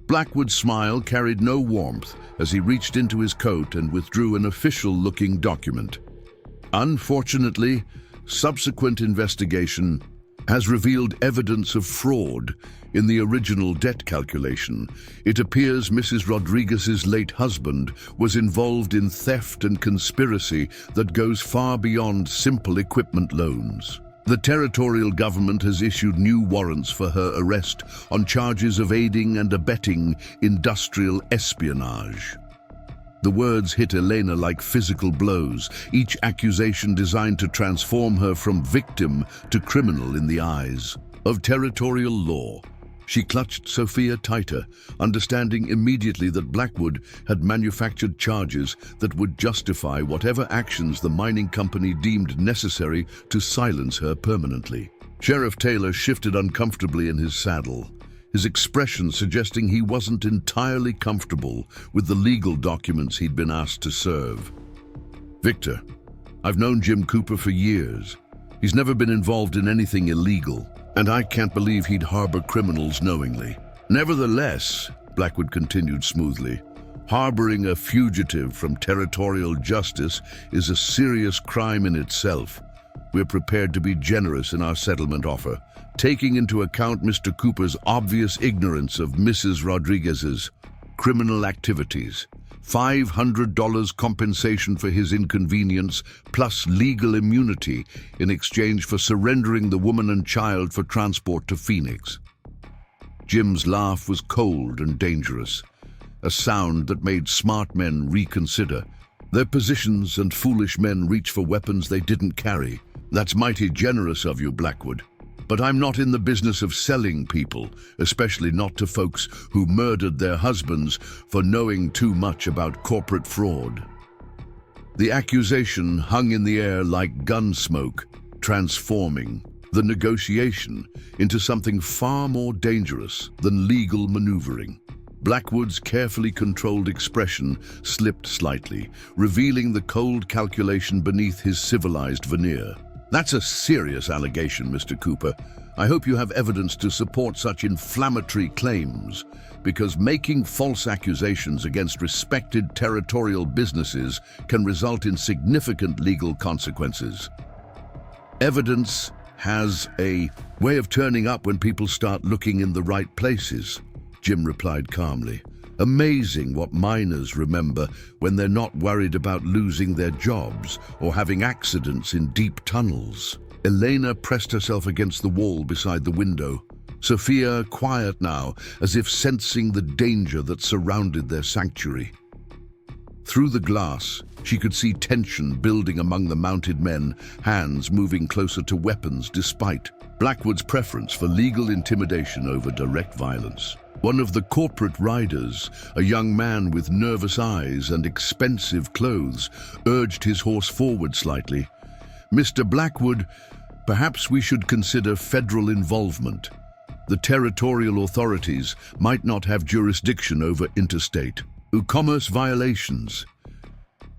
Blackwood's smile carried no warmth as he reached into his coat and withdrew an official-looking document. "Unfortunately, subsequent investigation has revealed evidence of fraud in the original debt calculation. It appears Mrs. Rodriguez's late husband was involved in theft and conspiracy that goes far beyond simple equipment loans. The territorial government has issued new warrants for her arrest on charges of aiding and abetting industrial espionage." The words hit Elena like physical blows, each accusation designed to transform her from victim to criminal in the eyes of territorial law. She clutched Sophia tighter, understanding immediately that Blackwood had manufactured charges that would justify whatever actions the mining company deemed necessary to silence her permanently. Sheriff Taylor shifted uncomfortably in his saddle, his expression suggesting he wasn't entirely comfortable with the legal documents he'd been asked to serve. "Victor, I've known Jim Cooper for years. He's never been involved in anything illegal, and I can't believe he'd harbor criminals knowingly. Nevertheless," Blackwood continued smoothly, "harboring a fugitive from territorial justice is a serious crime in itself. We're prepared to be generous in our settlement offer, taking into account Mr. Cooper's obvious ignorance of Mrs. Rodriguez's criminal activities. $500 compensation for his inconvenience, plus legal immunity in exchange for surrendering the woman and child for transport to Phoenix." Jim's laugh was cold and dangerous, a sound that made smart men reconsider their positions and foolish men reach for weapons they didn't carry. "That's mighty generous of you, Blackwood. But I'm not in the business of selling people, especially not to folks who murdered their husbands for knowing too much about corporate fraud." The accusation hung in the air like gun smoke, transforming the negotiation into something far more dangerous than legal maneuvering. Blackwood's carefully controlled expression slipped slightly, revealing the cold calculation beneath his civilized veneer. "That's a serious allegation, Mr. Cooper. I hope you have evidence to support such inflammatory claims, because making false accusations against respected territorial businesses can result in significant legal consequences." "Evidence has a way of turning up when people start looking in the right places," Jim replied calmly. "Amazing what miners remember when they're not worried about losing their jobs or having accidents in deep tunnels." Elena pressed herself against the wall beside the window, Sophia quiet now, as if sensing the danger that surrounded their sanctuary. Through the glass, she could see tension building among the mounted men, hands moving closer to weapons despite Blackwood's preference for legal intimidation over direct violence. One of the corporate riders, a young man with nervous eyes and expensive clothes, urged his horse forward slightly. "Mr. Blackwood, perhaps we should consider federal involvement. The territorial authorities might not have jurisdiction over interstate commerce violations."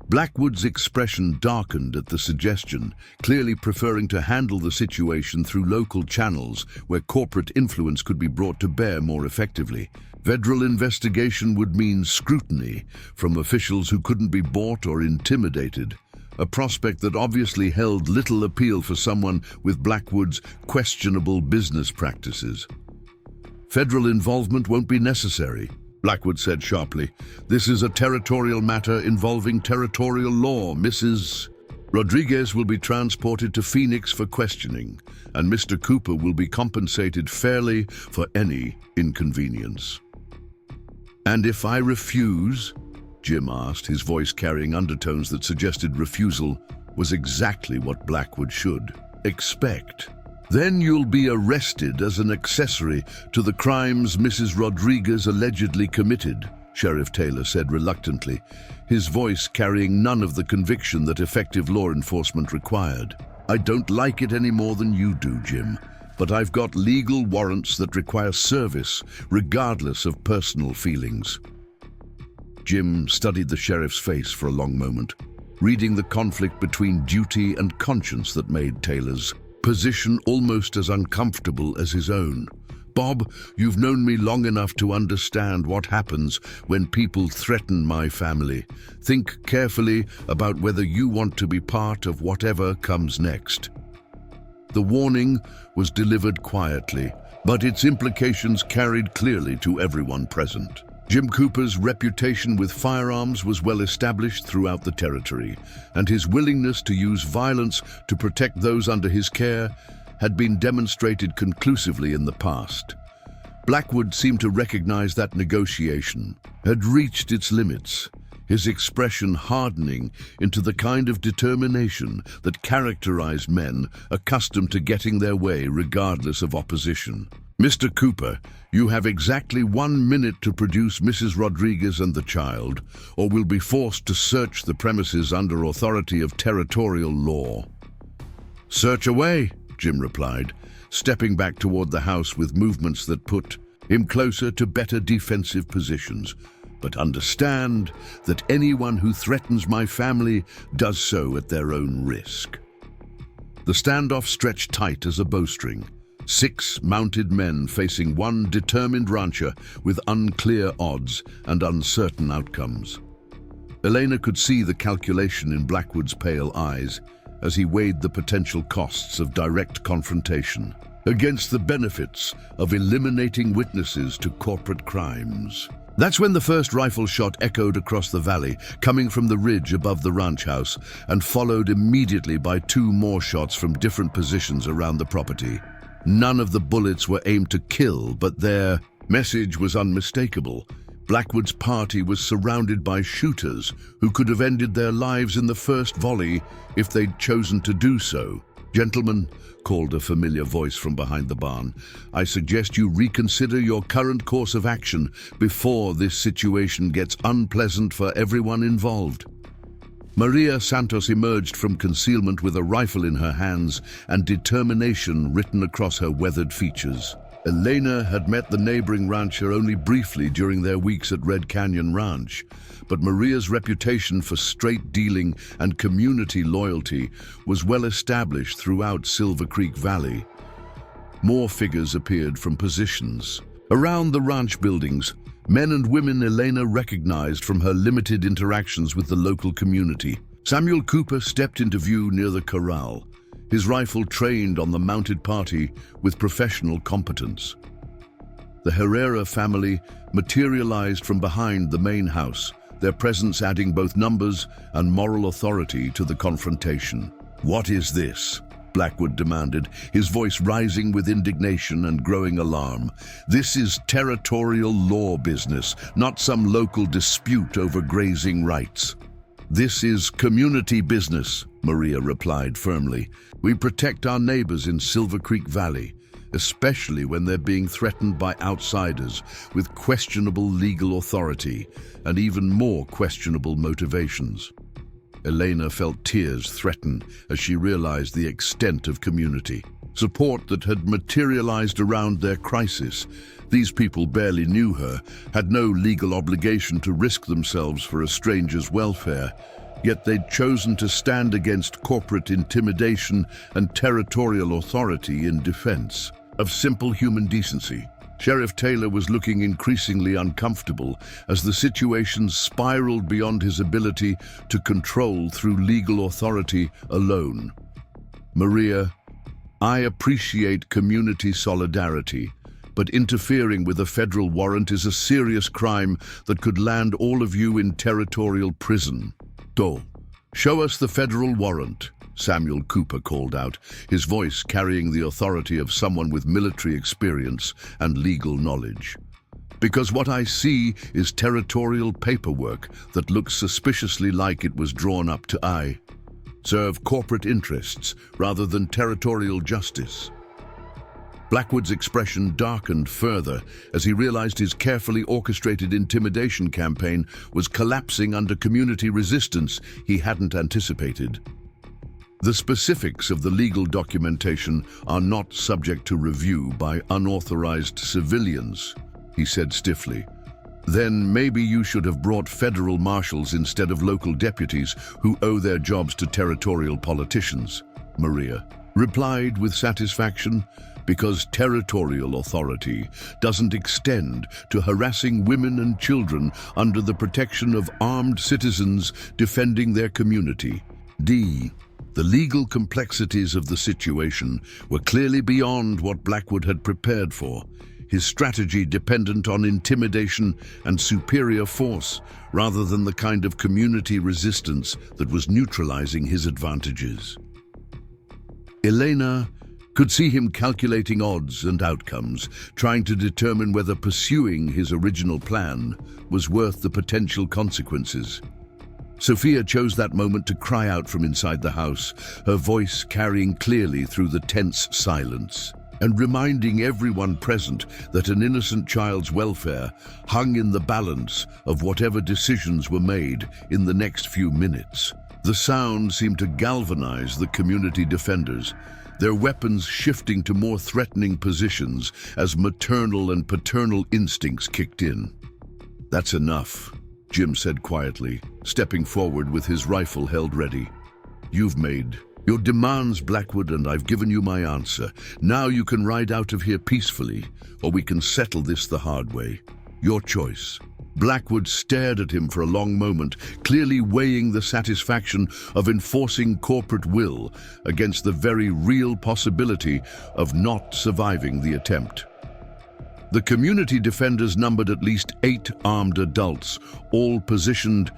Blackwood's expression darkened at the suggestion, clearly preferring to handle the situation through local channels where corporate influence could be brought to bear more effectively. Federal investigation would mean scrutiny from officials who couldn't be bought or intimidated, a prospect that obviously held little appeal for someone with Blackwood's questionable business practices. "Federal involvement won't be necessary," Blackwood said sharply. "This is a territorial matter involving territorial law. Mrs. Rodriguez will be transported to Phoenix for questioning, and Mr. Cooper will be compensated fairly for any inconvenience." "And if I refuse?" Jim asked, his voice carrying undertones that suggested refusal was exactly what Blackwood should expect. "Then you'll be arrested as an accessory to the crimes Mrs. Rodriguez allegedly committed," Sheriff Taylor said reluctantly, his voice carrying none of the conviction that effective law enforcement required. "I don't like it any more than you do, Jim, but I've got legal warrants that require service, regardless of personal feelings." Jim studied the sheriff's face for a long moment, reading the conflict between duty and conscience that made Taylor's position almost as uncomfortable as his own. "Bob, you've known me long enough to understand what happens when people threaten my family. Think carefully about whether you want to be part of whatever comes next." The warning was delivered quietly, but its implications carried clearly to everyone present. Jim Cooper's reputation with firearms was well established throughout the territory, and his willingness to use violence to protect those under his care had been demonstrated conclusively in the past. Blackwood seemed to recognize that negotiation had reached its limits, his expression hardening into the kind of determination that characterized men accustomed to getting their way regardless of opposition. "Mr. Cooper, you have exactly 1 minute to produce Mrs. Rodriguez and the child, or we'll be forced to search the premises under authority of territorial law." "Search away," Jim replied, stepping back toward the house with movements that put him closer to better defensive positions. "But understand that anyone who threatens my family does so at their own risk." The standoff stretched tight as a bowstring. 6 mounted men facing one determined rancher with unclear odds and uncertain outcomes. Elena could see the calculation in Blackwood's pale eyes as he weighed the potential costs of direct confrontation against the benefits of eliminating witnesses to corporate crimes. That's when the first rifle shot echoed across the valley, coming from the ridge above the ranch house, and followed immediately by 2 more shots from different positions around the property. None of the bullets were aimed to kill, but their message was unmistakable. Blackwood's party was surrounded by shooters who could have ended their lives in the first volley if they'd chosen to do so. "Gentlemen," called a familiar voice from behind the barn, "I suggest you reconsider your current course of action before this situation gets unpleasant for everyone involved." Maria Santos emerged from concealment with a rifle in her hands and determination written across her weathered features. Elena had met the neighboring rancher only briefly during their weeks at Red Canyon Ranch, but Maria's reputation for straight dealing and community loyalty was well established throughout Silver Creek Valley. More figures appeared from positions around the ranch buildings, men and women Elena recognized from her limited interactions with the local community. Samuel Cooper stepped into view near the corral, his rifle trained on the mounted party with professional competence. The Herrera family materialized from behind the main house, their presence adding both numbers and moral authority to the confrontation. "What is this?" Blackwood demanded, his voice rising with indignation and growing alarm. "This is territorial law business, not some local dispute over grazing rights." "This is community business," Maria replied firmly. "We protect our neighbors in Silver Creek Valley, especially when they're being threatened by outsiders with questionable legal authority and even more questionable motivations." Elena felt tears threaten as she realized the extent of community support that had materialized around their crisis. These people barely knew her, had no legal obligation to risk themselves for a stranger's welfare, yet they'd chosen to stand against corporate intimidation and territorial authority in defense of simple human decency. Sheriff Taylor was looking increasingly uncomfortable as the situation spiraled beyond his ability to control through legal authority alone. "Maria, I appreciate community solidarity, but interfering with a federal warrant is a serious crime that could land all of you in territorial prison. Go, show us the federal warrant," Samuel Cooper called out, his voice carrying the authority of someone with military experience and legal knowledge. Because what I see is territorial paperwork that looks suspiciously like it was drawn up to serve corporate interests rather than territorial justice. Blackwood's expression darkened further as he realized his carefully orchestrated intimidation campaign was collapsing under community resistance he hadn't anticipated. The specifics of the legal documentation are not subject to review by unauthorized civilians, he said stiffly. Then maybe you should have brought federal marshals instead of local deputies who owe their jobs to territorial politicians, Maria replied with satisfaction, because territorial authority doesn't extend to harassing women and children under the protection of armed citizens defending their community. The legal complexities of the situation were clearly beyond what Blackwood had prepared for, his strategy dependent on intimidation and superior force rather than the kind of community resistance that was neutralizing his advantages. Elena could see him calculating odds and outcomes, trying to determine whether pursuing his original plan was worth the potential consequences. Sophia chose that moment to cry out from inside the house, her voice carrying clearly through the tense silence, and reminding everyone present that an innocent child's welfare hung in the balance of whatever decisions were made in the next few minutes. The sound seemed to galvanize the community defenders, their weapons shifting to more threatening positions as maternal and paternal instincts kicked in. "That's enough," Jim said quietly, stepping forward with his rifle held ready. "You've made your demands, Blackwood, and I've given you my answer. Now you can ride out of here peacefully, or we can settle this the hard way. Your choice." Blackwood stared at him for a long moment, clearly weighing the satisfaction of enforcing corporate will against the very real possibility of not surviving the attempt. The community defenders numbered at least 8 armed adults, all positioned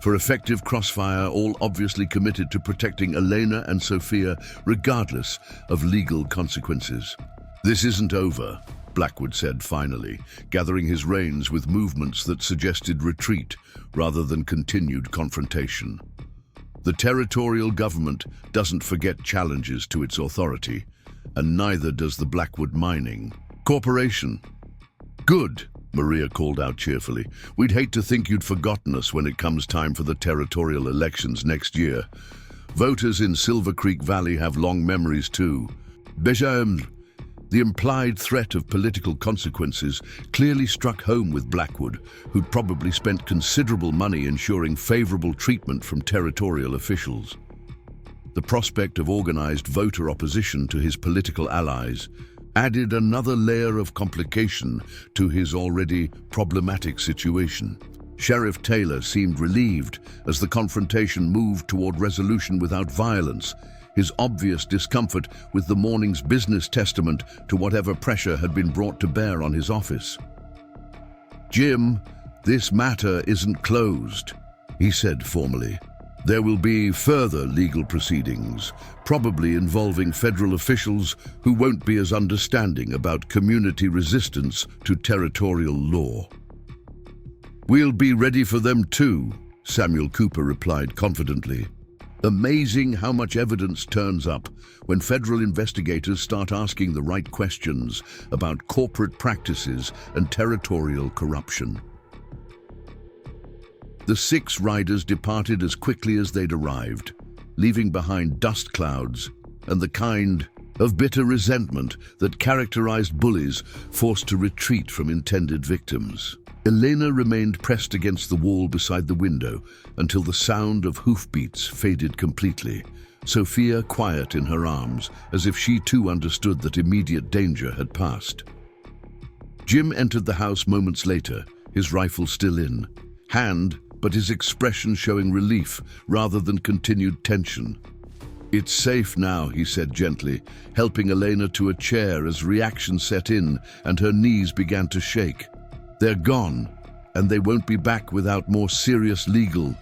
for effective crossfire, all obviously committed to protecting Elena and Sophia regardless of legal consequences. "This isn't over," Blackwood said finally, gathering his reins with movements that suggested retreat rather than continued confrontation. "The territorial government doesn't forget challenges to its authority, and neither does the Blackwood Mining Corporation." "Good," Maria called out cheerfully. "We'd hate to think you'd forgotten us when it comes time for the territorial elections next year. Voters in Silver Creek Valley have long memories too." The implied threat of political consequences clearly struck home with Blackwood, who'd probably spent considerable money ensuring favorable treatment from territorial officials. The prospect of organized voter opposition to his political allies added another layer of complication to his already problematic situation. Sheriff Taylor seemed relieved as the confrontation moved toward resolution without violence, his obvious discomfort with the morning's business testament to whatever pressure had been brought to bear on his office. "Jim, this matter isn't closed," he said formally. "There will be further legal proceedings, probably involving federal officials who won't be as understanding about community resistance to territorial law." "We'll be ready for them too," Samuel Cooper replied confidently. "Amazing how much evidence turns up when federal investigators start asking the right questions about corporate practices and territorial corruption." The 6 riders departed as quickly as they'd arrived, leaving behind dust clouds and the kind of bitter resentment that characterized bullies forced to retreat from intended victims. Elena remained pressed against the wall beside the window until the sound of hoofbeats faded completely, Sophia quiet in her arms, as if she too understood that immediate danger had passed. Jim entered the house moments later, his rifle still in hand, but his expression showing relief rather than continued tension. "It's safe now," he said gently, helping Elena to a chair as reaction set in and her knees began to shake. "They're gone, and they won't be back without more serious legal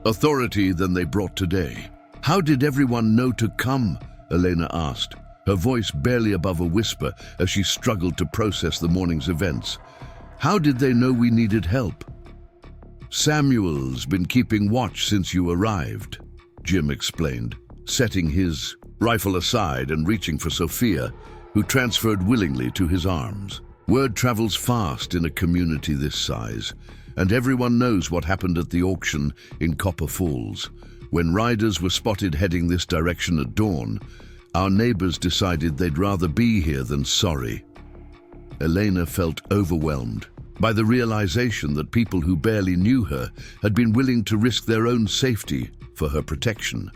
authority than they brought today." "How did everyone know to come?" Elena asked, her voice barely above a whisper as she struggled to process the morning's events. How did they know we needed help? Samuel's been keeping watch since you arrived, Jim explained, setting his rifle aside and reaching for Sophia, who transferred willingly to his arms. Word travels fast in a community this size, and everyone knows what happened at the auction in Copper Falls. When riders were spotted heading this direction at dawn, our neighbors decided they'd rather be here than sorry. Elena felt overwhelmed by the realization that people who barely knew her had been willing to risk their own safety for her protection.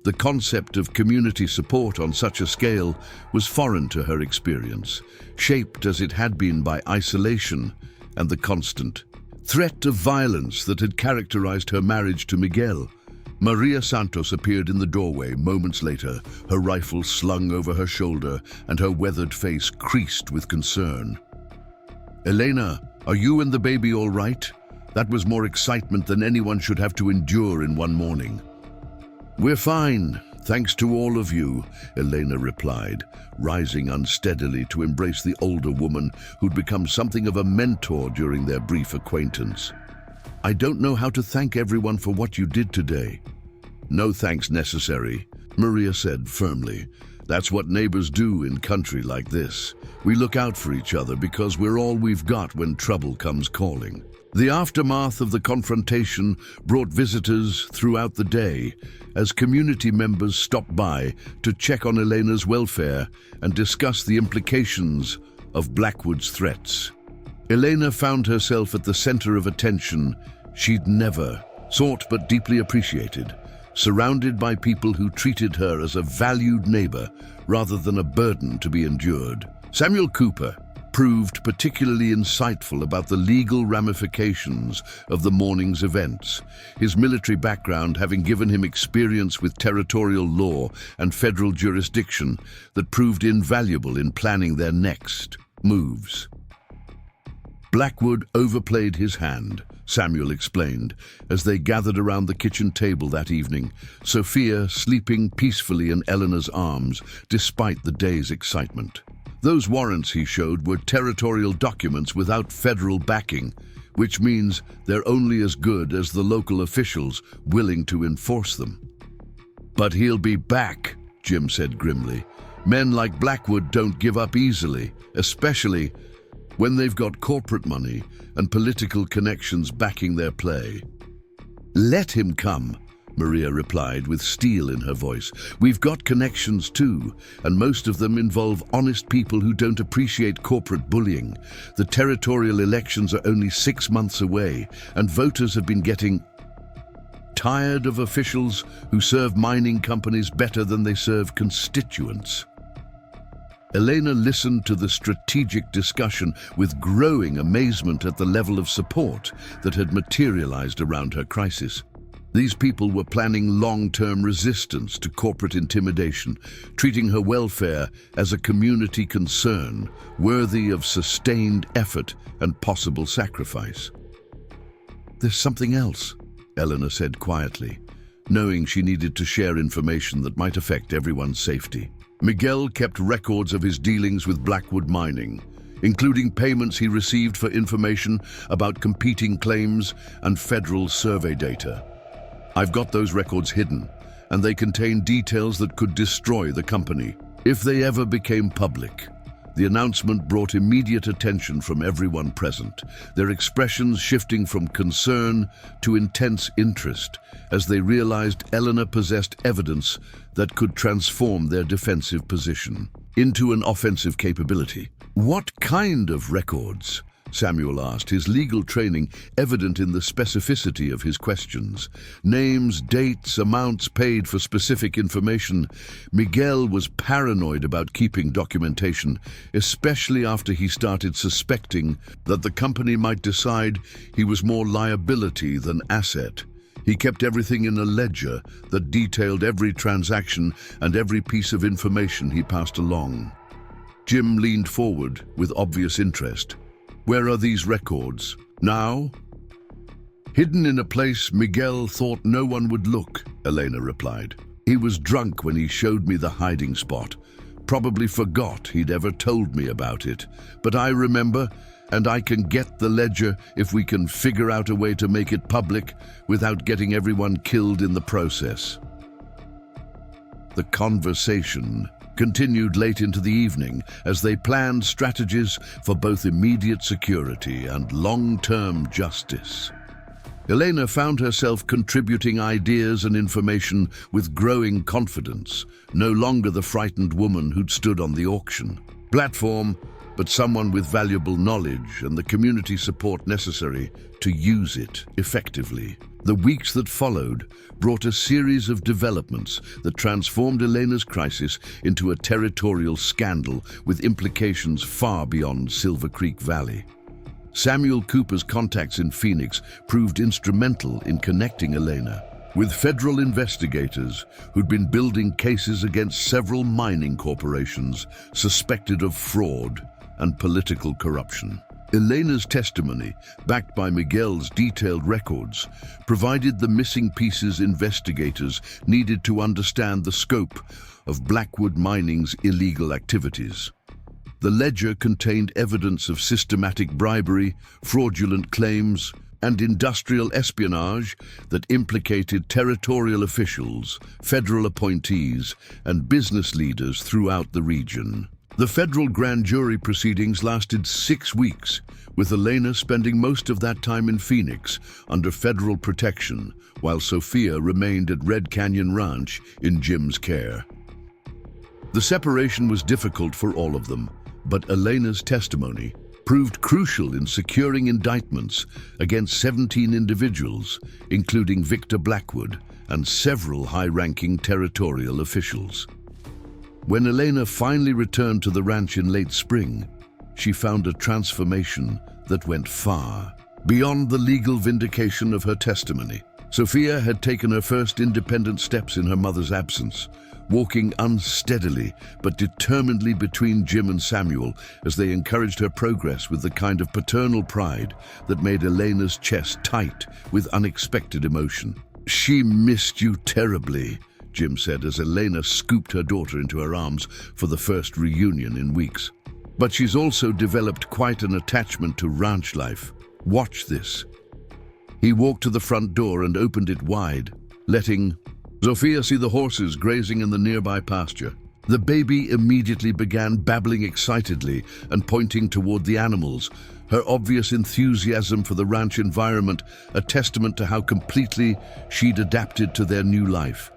The concept of community support on such a scale was foreign to her experience, shaped as it had been by isolation and the constant threat of violence that had characterized her marriage to Miguel. Maria Santos appeared in the doorway moments later, her rifle slung over her shoulder and her weathered face creased with concern. "Elena, are you and the baby all right? That was more excitement than anyone should have to endure in one morning." "We're fine, thanks to all of you," Elena replied, rising unsteadily to embrace the older woman who'd become something of a mentor during their brief acquaintance. "I don't know how to thank everyone for what you did today." "No thanks necessary," Maria said firmly. "That's what neighbors do in country like this. We look out for each other because we're all we've got when trouble comes calling." The aftermath of the confrontation brought visitors throughout the day as community members stopped by to check on Elena's welfare and discuss the implications of Blackwood's threats. Elena found herself at the center of attention she'd never sought but deeply appreciated, surrounded by people who treated her as a valued neighbor rather than a burden to be endured. Samuel Cooper proved particularly insightful about the legal ramifications of the morning's events, his military background having given him experience with territorial law and federal jurisdiction that proved invaluable in planning their next moves. Blackwood overplayed his hand, Samuel explained, as they gathered around the kitchen table that evening, Sophia sleeping peacefully in Eleanor's arms despite the day's excitement. Those warrants he showed were territorial documents without federal backing, which means they're only as good as the local officials willing to enforce them. "But he'll be back," Jim said grimly. "Men like Blackwood don't give up easily, especially when they've got corporate money and political connections backing their play." "Let him come," Maria replied with steel in her voice. "We've got connections too, and most of them involve honest people who don't appreciate corporate bullying. The territorial elections are only 6 months away, and voters have been getting tired of officials who serve mining companies better than they serve constituents." Elena listened to the strategic discussion with growing amazement at the level of support that had materialized around her crisis. These people were planning long-term resistance to corporate intimidation, treating her welfare as a community concern worthy of sustained effort and possible sacrifice. "There's something else," Eleanor said quietly, knowing she needed to share information that might affect everyone's safety. Miguel kept records of his dealings with Blackwood Mining, including payments he received for information about competing claims and federal survey data. "I've got those records hidden, and they contain details that could destroy the company if they ever became public." The announcement brought immediate attention from everyone present, their expressions shifting from concern to intense interest as they realized Eleanor possessed evidence that could transform their defensive position into an offensive capability. "What kind of records?" Samuel asked, his legal training evident in the specificity of his questions. Names, dates, amounts paid for specific information. Miguel was paranoid about keeping documentation, especially after he started suspecting that the company might decide he was more liability than asset. He kept everything in a ledger that detailed every transaction and every piece of information he passed along. Jim leaned forward with obvious interest. "Where are these records? Now?" "Hidden in a place Miguel thought no one would look," Elena replied. "He was drunk when he showed me the hiding spot. Probably forgot he'd ever told me about it. But I remember, And I can get the ledger if we can figure out a way to make it public without getting everyone killed in the process. The conversation continued late into the evening as they planned strategies for both immediate security and long-term justice. Elena found herself contributing ideas and information with growing confidence, no longer the frightened woman who'd stood on the auction platform, but someone with valuable knowledge and the community support necessary to use it effectively. The weeks that followed brought a series of developments that transformed Elena's crisis into a territorial scandal with implications far beyond Silver Creek Valley. Samuel Cooper's contacts in Phoenix proved instrumental in connecting Elena with federal investigators who'd been building cases against several mining corporations suspected of fraud and political corruption. Elena's testimony, backed by Miguel's detailed records, provided the missing pieces investigators needed to understand the scope of Blackwood Mining's illegal activities. The ledger contained evidence of systematic bribery, fraudulent claims, and industrial espionage that implicated territorial officials, federal appointees, and business leaders throughout the region. The federal grand jury proceedings lasted 6 weeks, with Elena spending most of that time in Phoenix under federal protection, while Sophia remained at Red Canyon Ranch in Jim's care. The separation was difficult for all of them, but Elena's testimony proved crucial in securing indictments against 17 individuals, including Victor Blackwood and several high-ranking territorial officials. When Elena finally returned to the ranch in late spring, she found a transformation that went far beyond the legal vindication of her testimony. Sophia had taken her first independent steps in her mother's absence, walking unsteadily but determinedly between Jim and Samuel as they encouraged her progress with the kind of paternal pride that made Elena's chest tight with unexpected emotion. "She missed you terribly," Jim said as Elena scooped her daughter into her arms for the first reunion in weeks. "But she's also developed quite an attachment to ranch life. Watch this." He walked to the front door and opened it wide, letting Sophia see the horses grazing in the nearby pasture. The baby immediately began babbling excitedly and pointing toward the animals, her obvious enthusiasm for the ranch environment a testament to how completely she'd adapted to their new life.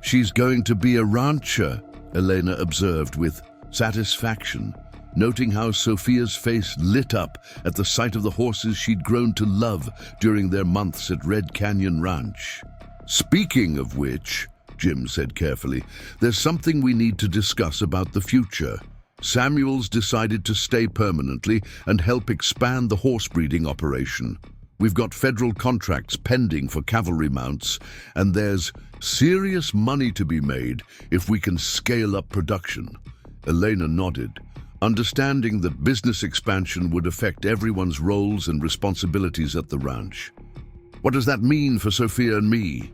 "She's going to be a rancher," Elena observed with satisfaction, noting how Sophia's face lit up at the sight of the horses she'd grown to love during their months at Red Canyon Ranch. "Speaking of which," Jim said carefully, "there's something we need to discuss about the future. Samuel's decided to stay permanently and help expand the horse breeding operation. We've got federal contracts pending for cavalry mounts, and there's serious money to be made if we can scale up production." Elena nodded, understanding that business expansion would affect everyone's roles and responsibilities at the ranch. "What does that mean for Sophia and me?"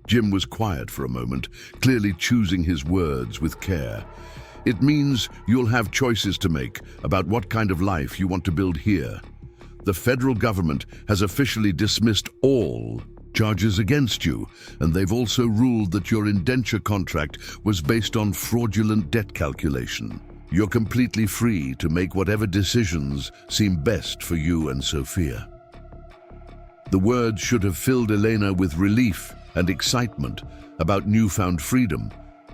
Jim was quiet for a moment, clearly choosing his words with care. "It means you'll have choices to make about what kind of life you want to build here. The federal government has officially dismissed all charges against you, and they've also ruled that your indenture contract was based on fraudulent debt calculation. You're completely free to make whatever decisions seem best for you and Sophia." The words should have filled Elena with relief and excitement about newfound freedom,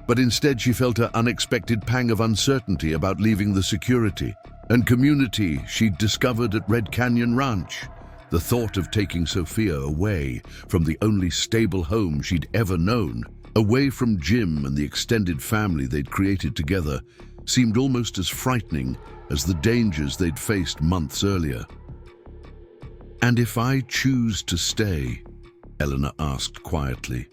but instead she felt an unexpected pang of uncertainty about leaving the security and community she'd discovered at Red Canyon Ranch. The thought of taking Sophia away from the only stable home she'd ever known, away from Jim and the extended family they'd created together, seemed almost as frightening as the dangers they'd faced months earlier. "And if I choose to stay," Eleanor asked quietly.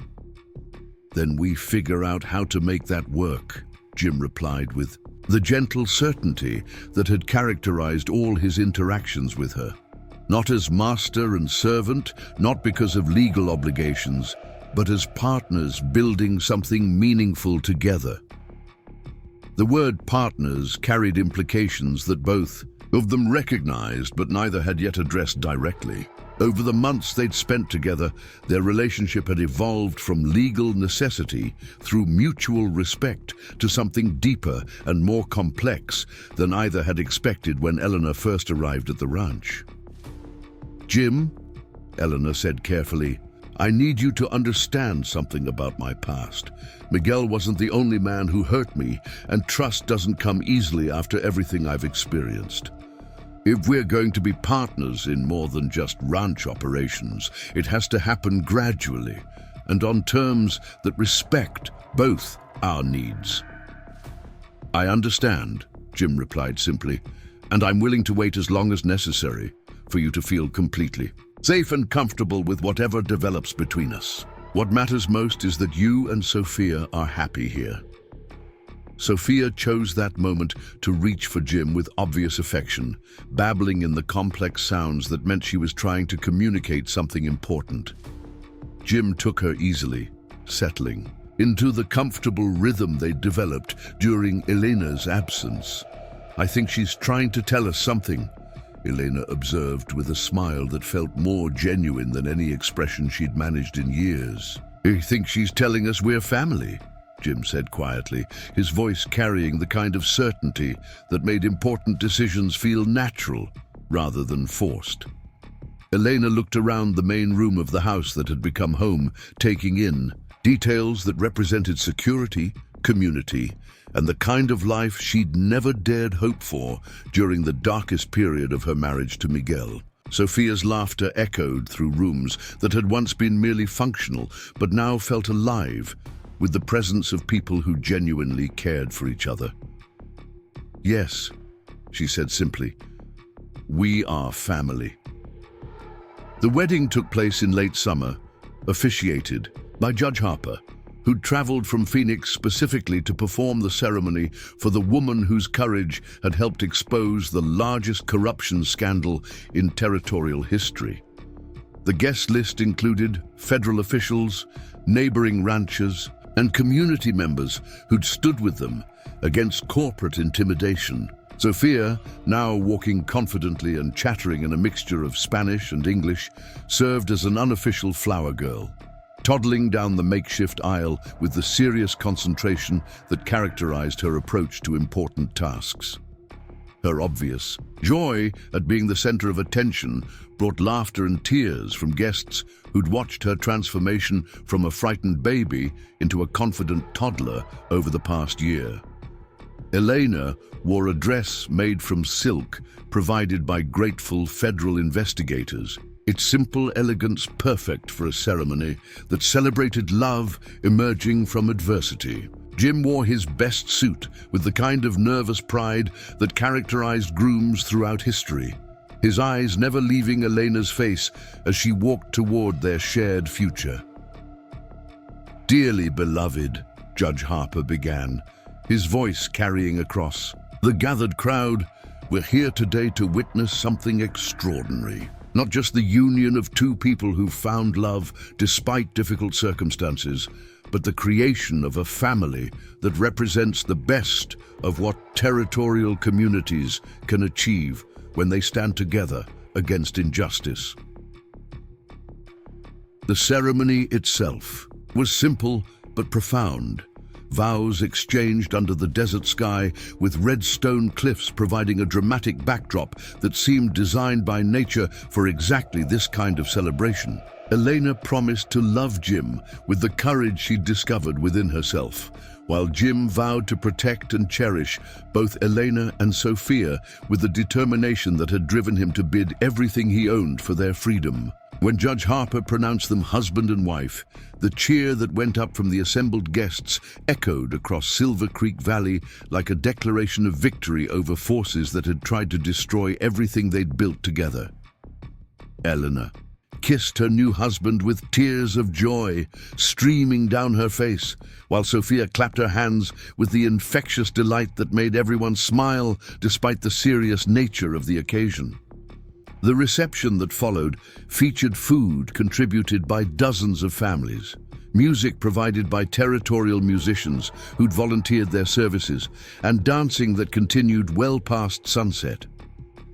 "Then we figure out how to make that work," Jim replied with the gentle certainty that had characterized all his interactions with her. Not as master and servant, not because of legal obligations, but as partners building something meaningful together. The word partners carried implications that both of them recognized but neither had yet addressed directly. Over the months they'd spent together, their relationship had evolved from legal necessity through mutual respect to something deeper and more complex than either had expected when Eleanor first arrived at the ranch. "Jim," Eleanor said carefully, "I need you to understand something about my past. Miguel wasn't the only man who hurt me, and trust doesn't come easily after everything I've experienced. If we're going to be partners in more than just ranch operations, it has to happen gradually and on terms that respect both our needs." "I understand," Jim replied simply, "and I'm willing to wait as long as necessary for you to feel completely safe and comfortable with whatever develops between us. What matters most is that you and Sophia are happy here." Sophia chose that moment to reach for Jim with obvious affection, babbling in the complex sounds that meant she was trying to communicate something important. Jim took her easily, settling into the comfortable rhythm they'd developed during Elena's absence. "I think she's trying to tell us something," Elena observed with a smile that felt more genuine than any expression she'd managed in years. "I think she's telling us we're family," Jim said quietly, his voice carrying the kind of certainty that made important decisions feel natural rather than forced. Elena looked around the main room of the house that had become home, taking in details that represented security, community, and the kind of life she'd never dared hope for during the darkest period of her marriage to Miguel. Sophia's laughter echoed through rooms that had once been merely functional, but now felt alive with the presence of people who genuinely cared for each other. "Yes," she said simply, "we are family." The wedding took place in late summer, officiated by Judge Harper, who'd traveled from Phoenix specifically to perform the ceremony for the woman whose courage had helped expose the largest corruption scandal in territorial history. The guest list included federal officials, neighboring ranchers, and community members who'd stood with them against corporate intimidation. Sophia, now walking confidently and chattering in a mixture of Spanish and English, served as an unofficial flower girl, toddling down the makeshift aisle with the serious concentration that characterized her approach to important tasks. Her obvious joy at being the center of attention brought laughter and tears from guests who'd watched her transformation from a frightened baby into a confident toddler over the past year. Elena wore a dress made from silk provided by grateful federal investigators, its simple elegance perfect for a ceremony that celebrated love emerging from adversity. Jim wore his best suit with the kind of nervous pride that characterized grooms throughout history, his eyes never leaving Elena's face as she walked toward their shared future. "Dearly beloved," Judge Harper began, his voice carrying across the gathered crowd, "we're here today to witness something extraordinary. Not just the union of two people who found love despite difficult circumstances, but the creation of a family that represents the best of what territorial communities can achieve when they stand together against injustice." The ceremony itself was simple but profound. Vows exchanged under the desert sky, with red stone cliffs providing a dramatic backdrop that seemed designed by nature for exactly this kind of celebration. Elena promised to love Jim with the courage she'd discovered within herself, while Jim vowed to protect and cherish both Elena and Sophia with the determination that had driven him to bid everything he owned for their freedom. When Judge Harper pronounced them husband and wife, the cheer that went up from the assembled guests echoed across Silver Creek Valley like a declaration of victory over forces that had tried to destroy everything they'd built together. Eleanor kissed her new husband with tears of joy streaming down her face, while Sophia clapped her hands with the infectious delight that made everyone smile despite the serious nature of the occasion. The reception that followed featured food contributed by dozens of families, music provided by territorial musicians who'd volunteered their services, and dancing that continued well past sunset.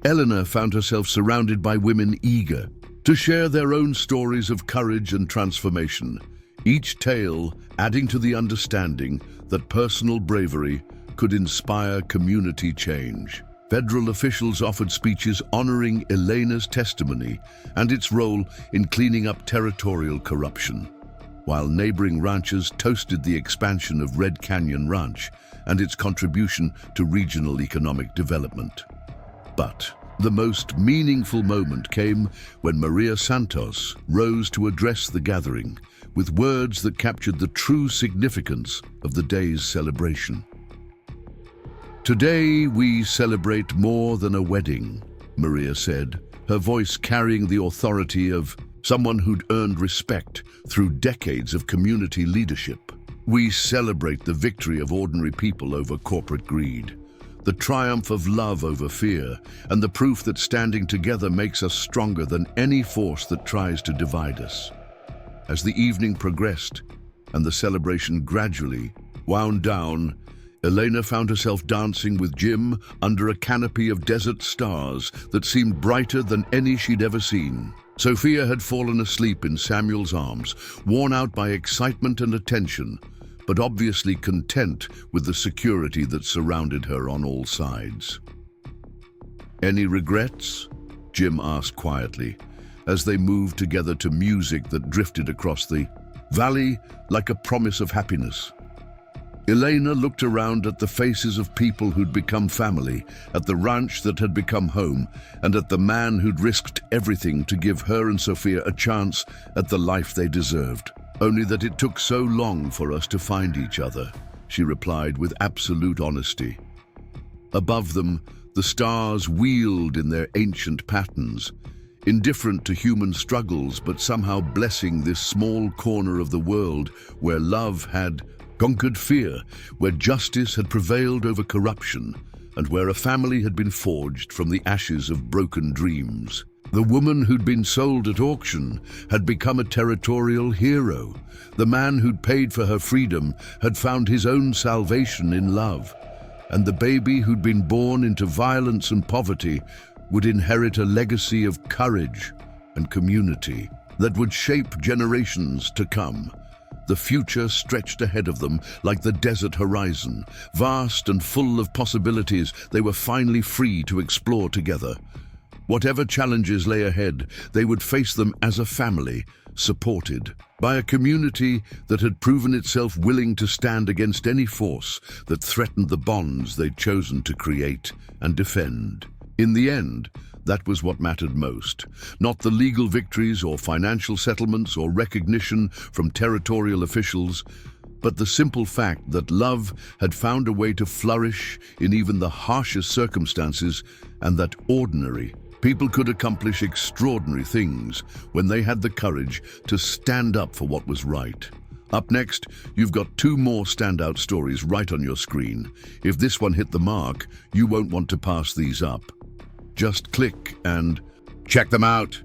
Eleanor found herself surrounded by women eager to share their own stories of courage and transformation, each tale adding to the understanding that personal bravery could inspire community change. Federal officials offered speeches honoring Elena's testimony and its role in cleaning up territorial corruption, while neighboring ranchers toasted the expansion of Red Canyon Ranch and its contribution to regional economic development. But the most meaningful moment came when Maria Santos rose to address the gathering with words that captured the true significance of the day's celebration. "Today we celebrate more than a wedding," Maria said, her voice carrying the authority of someone who'd earned respect through decades of community leadership. "We celebrate the victory of ordinary people over corporate greed, the triumph of love over fear, and the proof that standing together makes us stronger than any force that tries to divide us." As the evening progressed and the celebration gradually wound down, Elena found herself dancing with Jim under a canopy of desert stars that seemed brighter than any she'd ever seen. Sophia had fallen asleep in Samuel's arms, worn out by excitement and attention, but obviously content with the security that surrounded her on all sides. "Any regrets?" Jim asked quietly, as they moved together to music that drifted across the valley like a promise of happiness. Elena looked around at the faces of people who'd become family, at the ranch that had become home, and at the man who'd risked everything to give her and Sophia a chance at the life they deserved. "Only that it took so long for us to find each other," she replied with absolute honesty. Above them, the stars wheeled in their ancient patterns, indifferent to human struggles but somehow blessing this small corner of the world where love had conquered fear, where justice had prevailed over corruption, and where a family had been forged from the ashes of broken dreams. The woman who'd been sold at auction had become a territorial hero. The man who'd paid for her freedom had found his own salvation in love. And the baby who'd been born into violence and poverty would inherit a legacy of courage and community that would shape generations to come. The future stretched ahead of them like the desert horizon, vast and full of possibilities they were finally free to explore together. Whatever challenges lay ahead, they would face them as a family, supported by a community that had proven itself willing to stand against any force that threatened the bonds they'd chosen to create and defend. In the end, that was what mattered most, not the legal victories or financial settlements or recognition from territorial officials, but the simple fact that love had found a way to flourish in even the harshest circumstances, and that ordinary people could accomplish extraordinary things when they had the courage to stand up for what was right. Up next, you've got two more standout stories right on your screen. If this one hit the mark, you won't want to pass these up. Just click and check them out.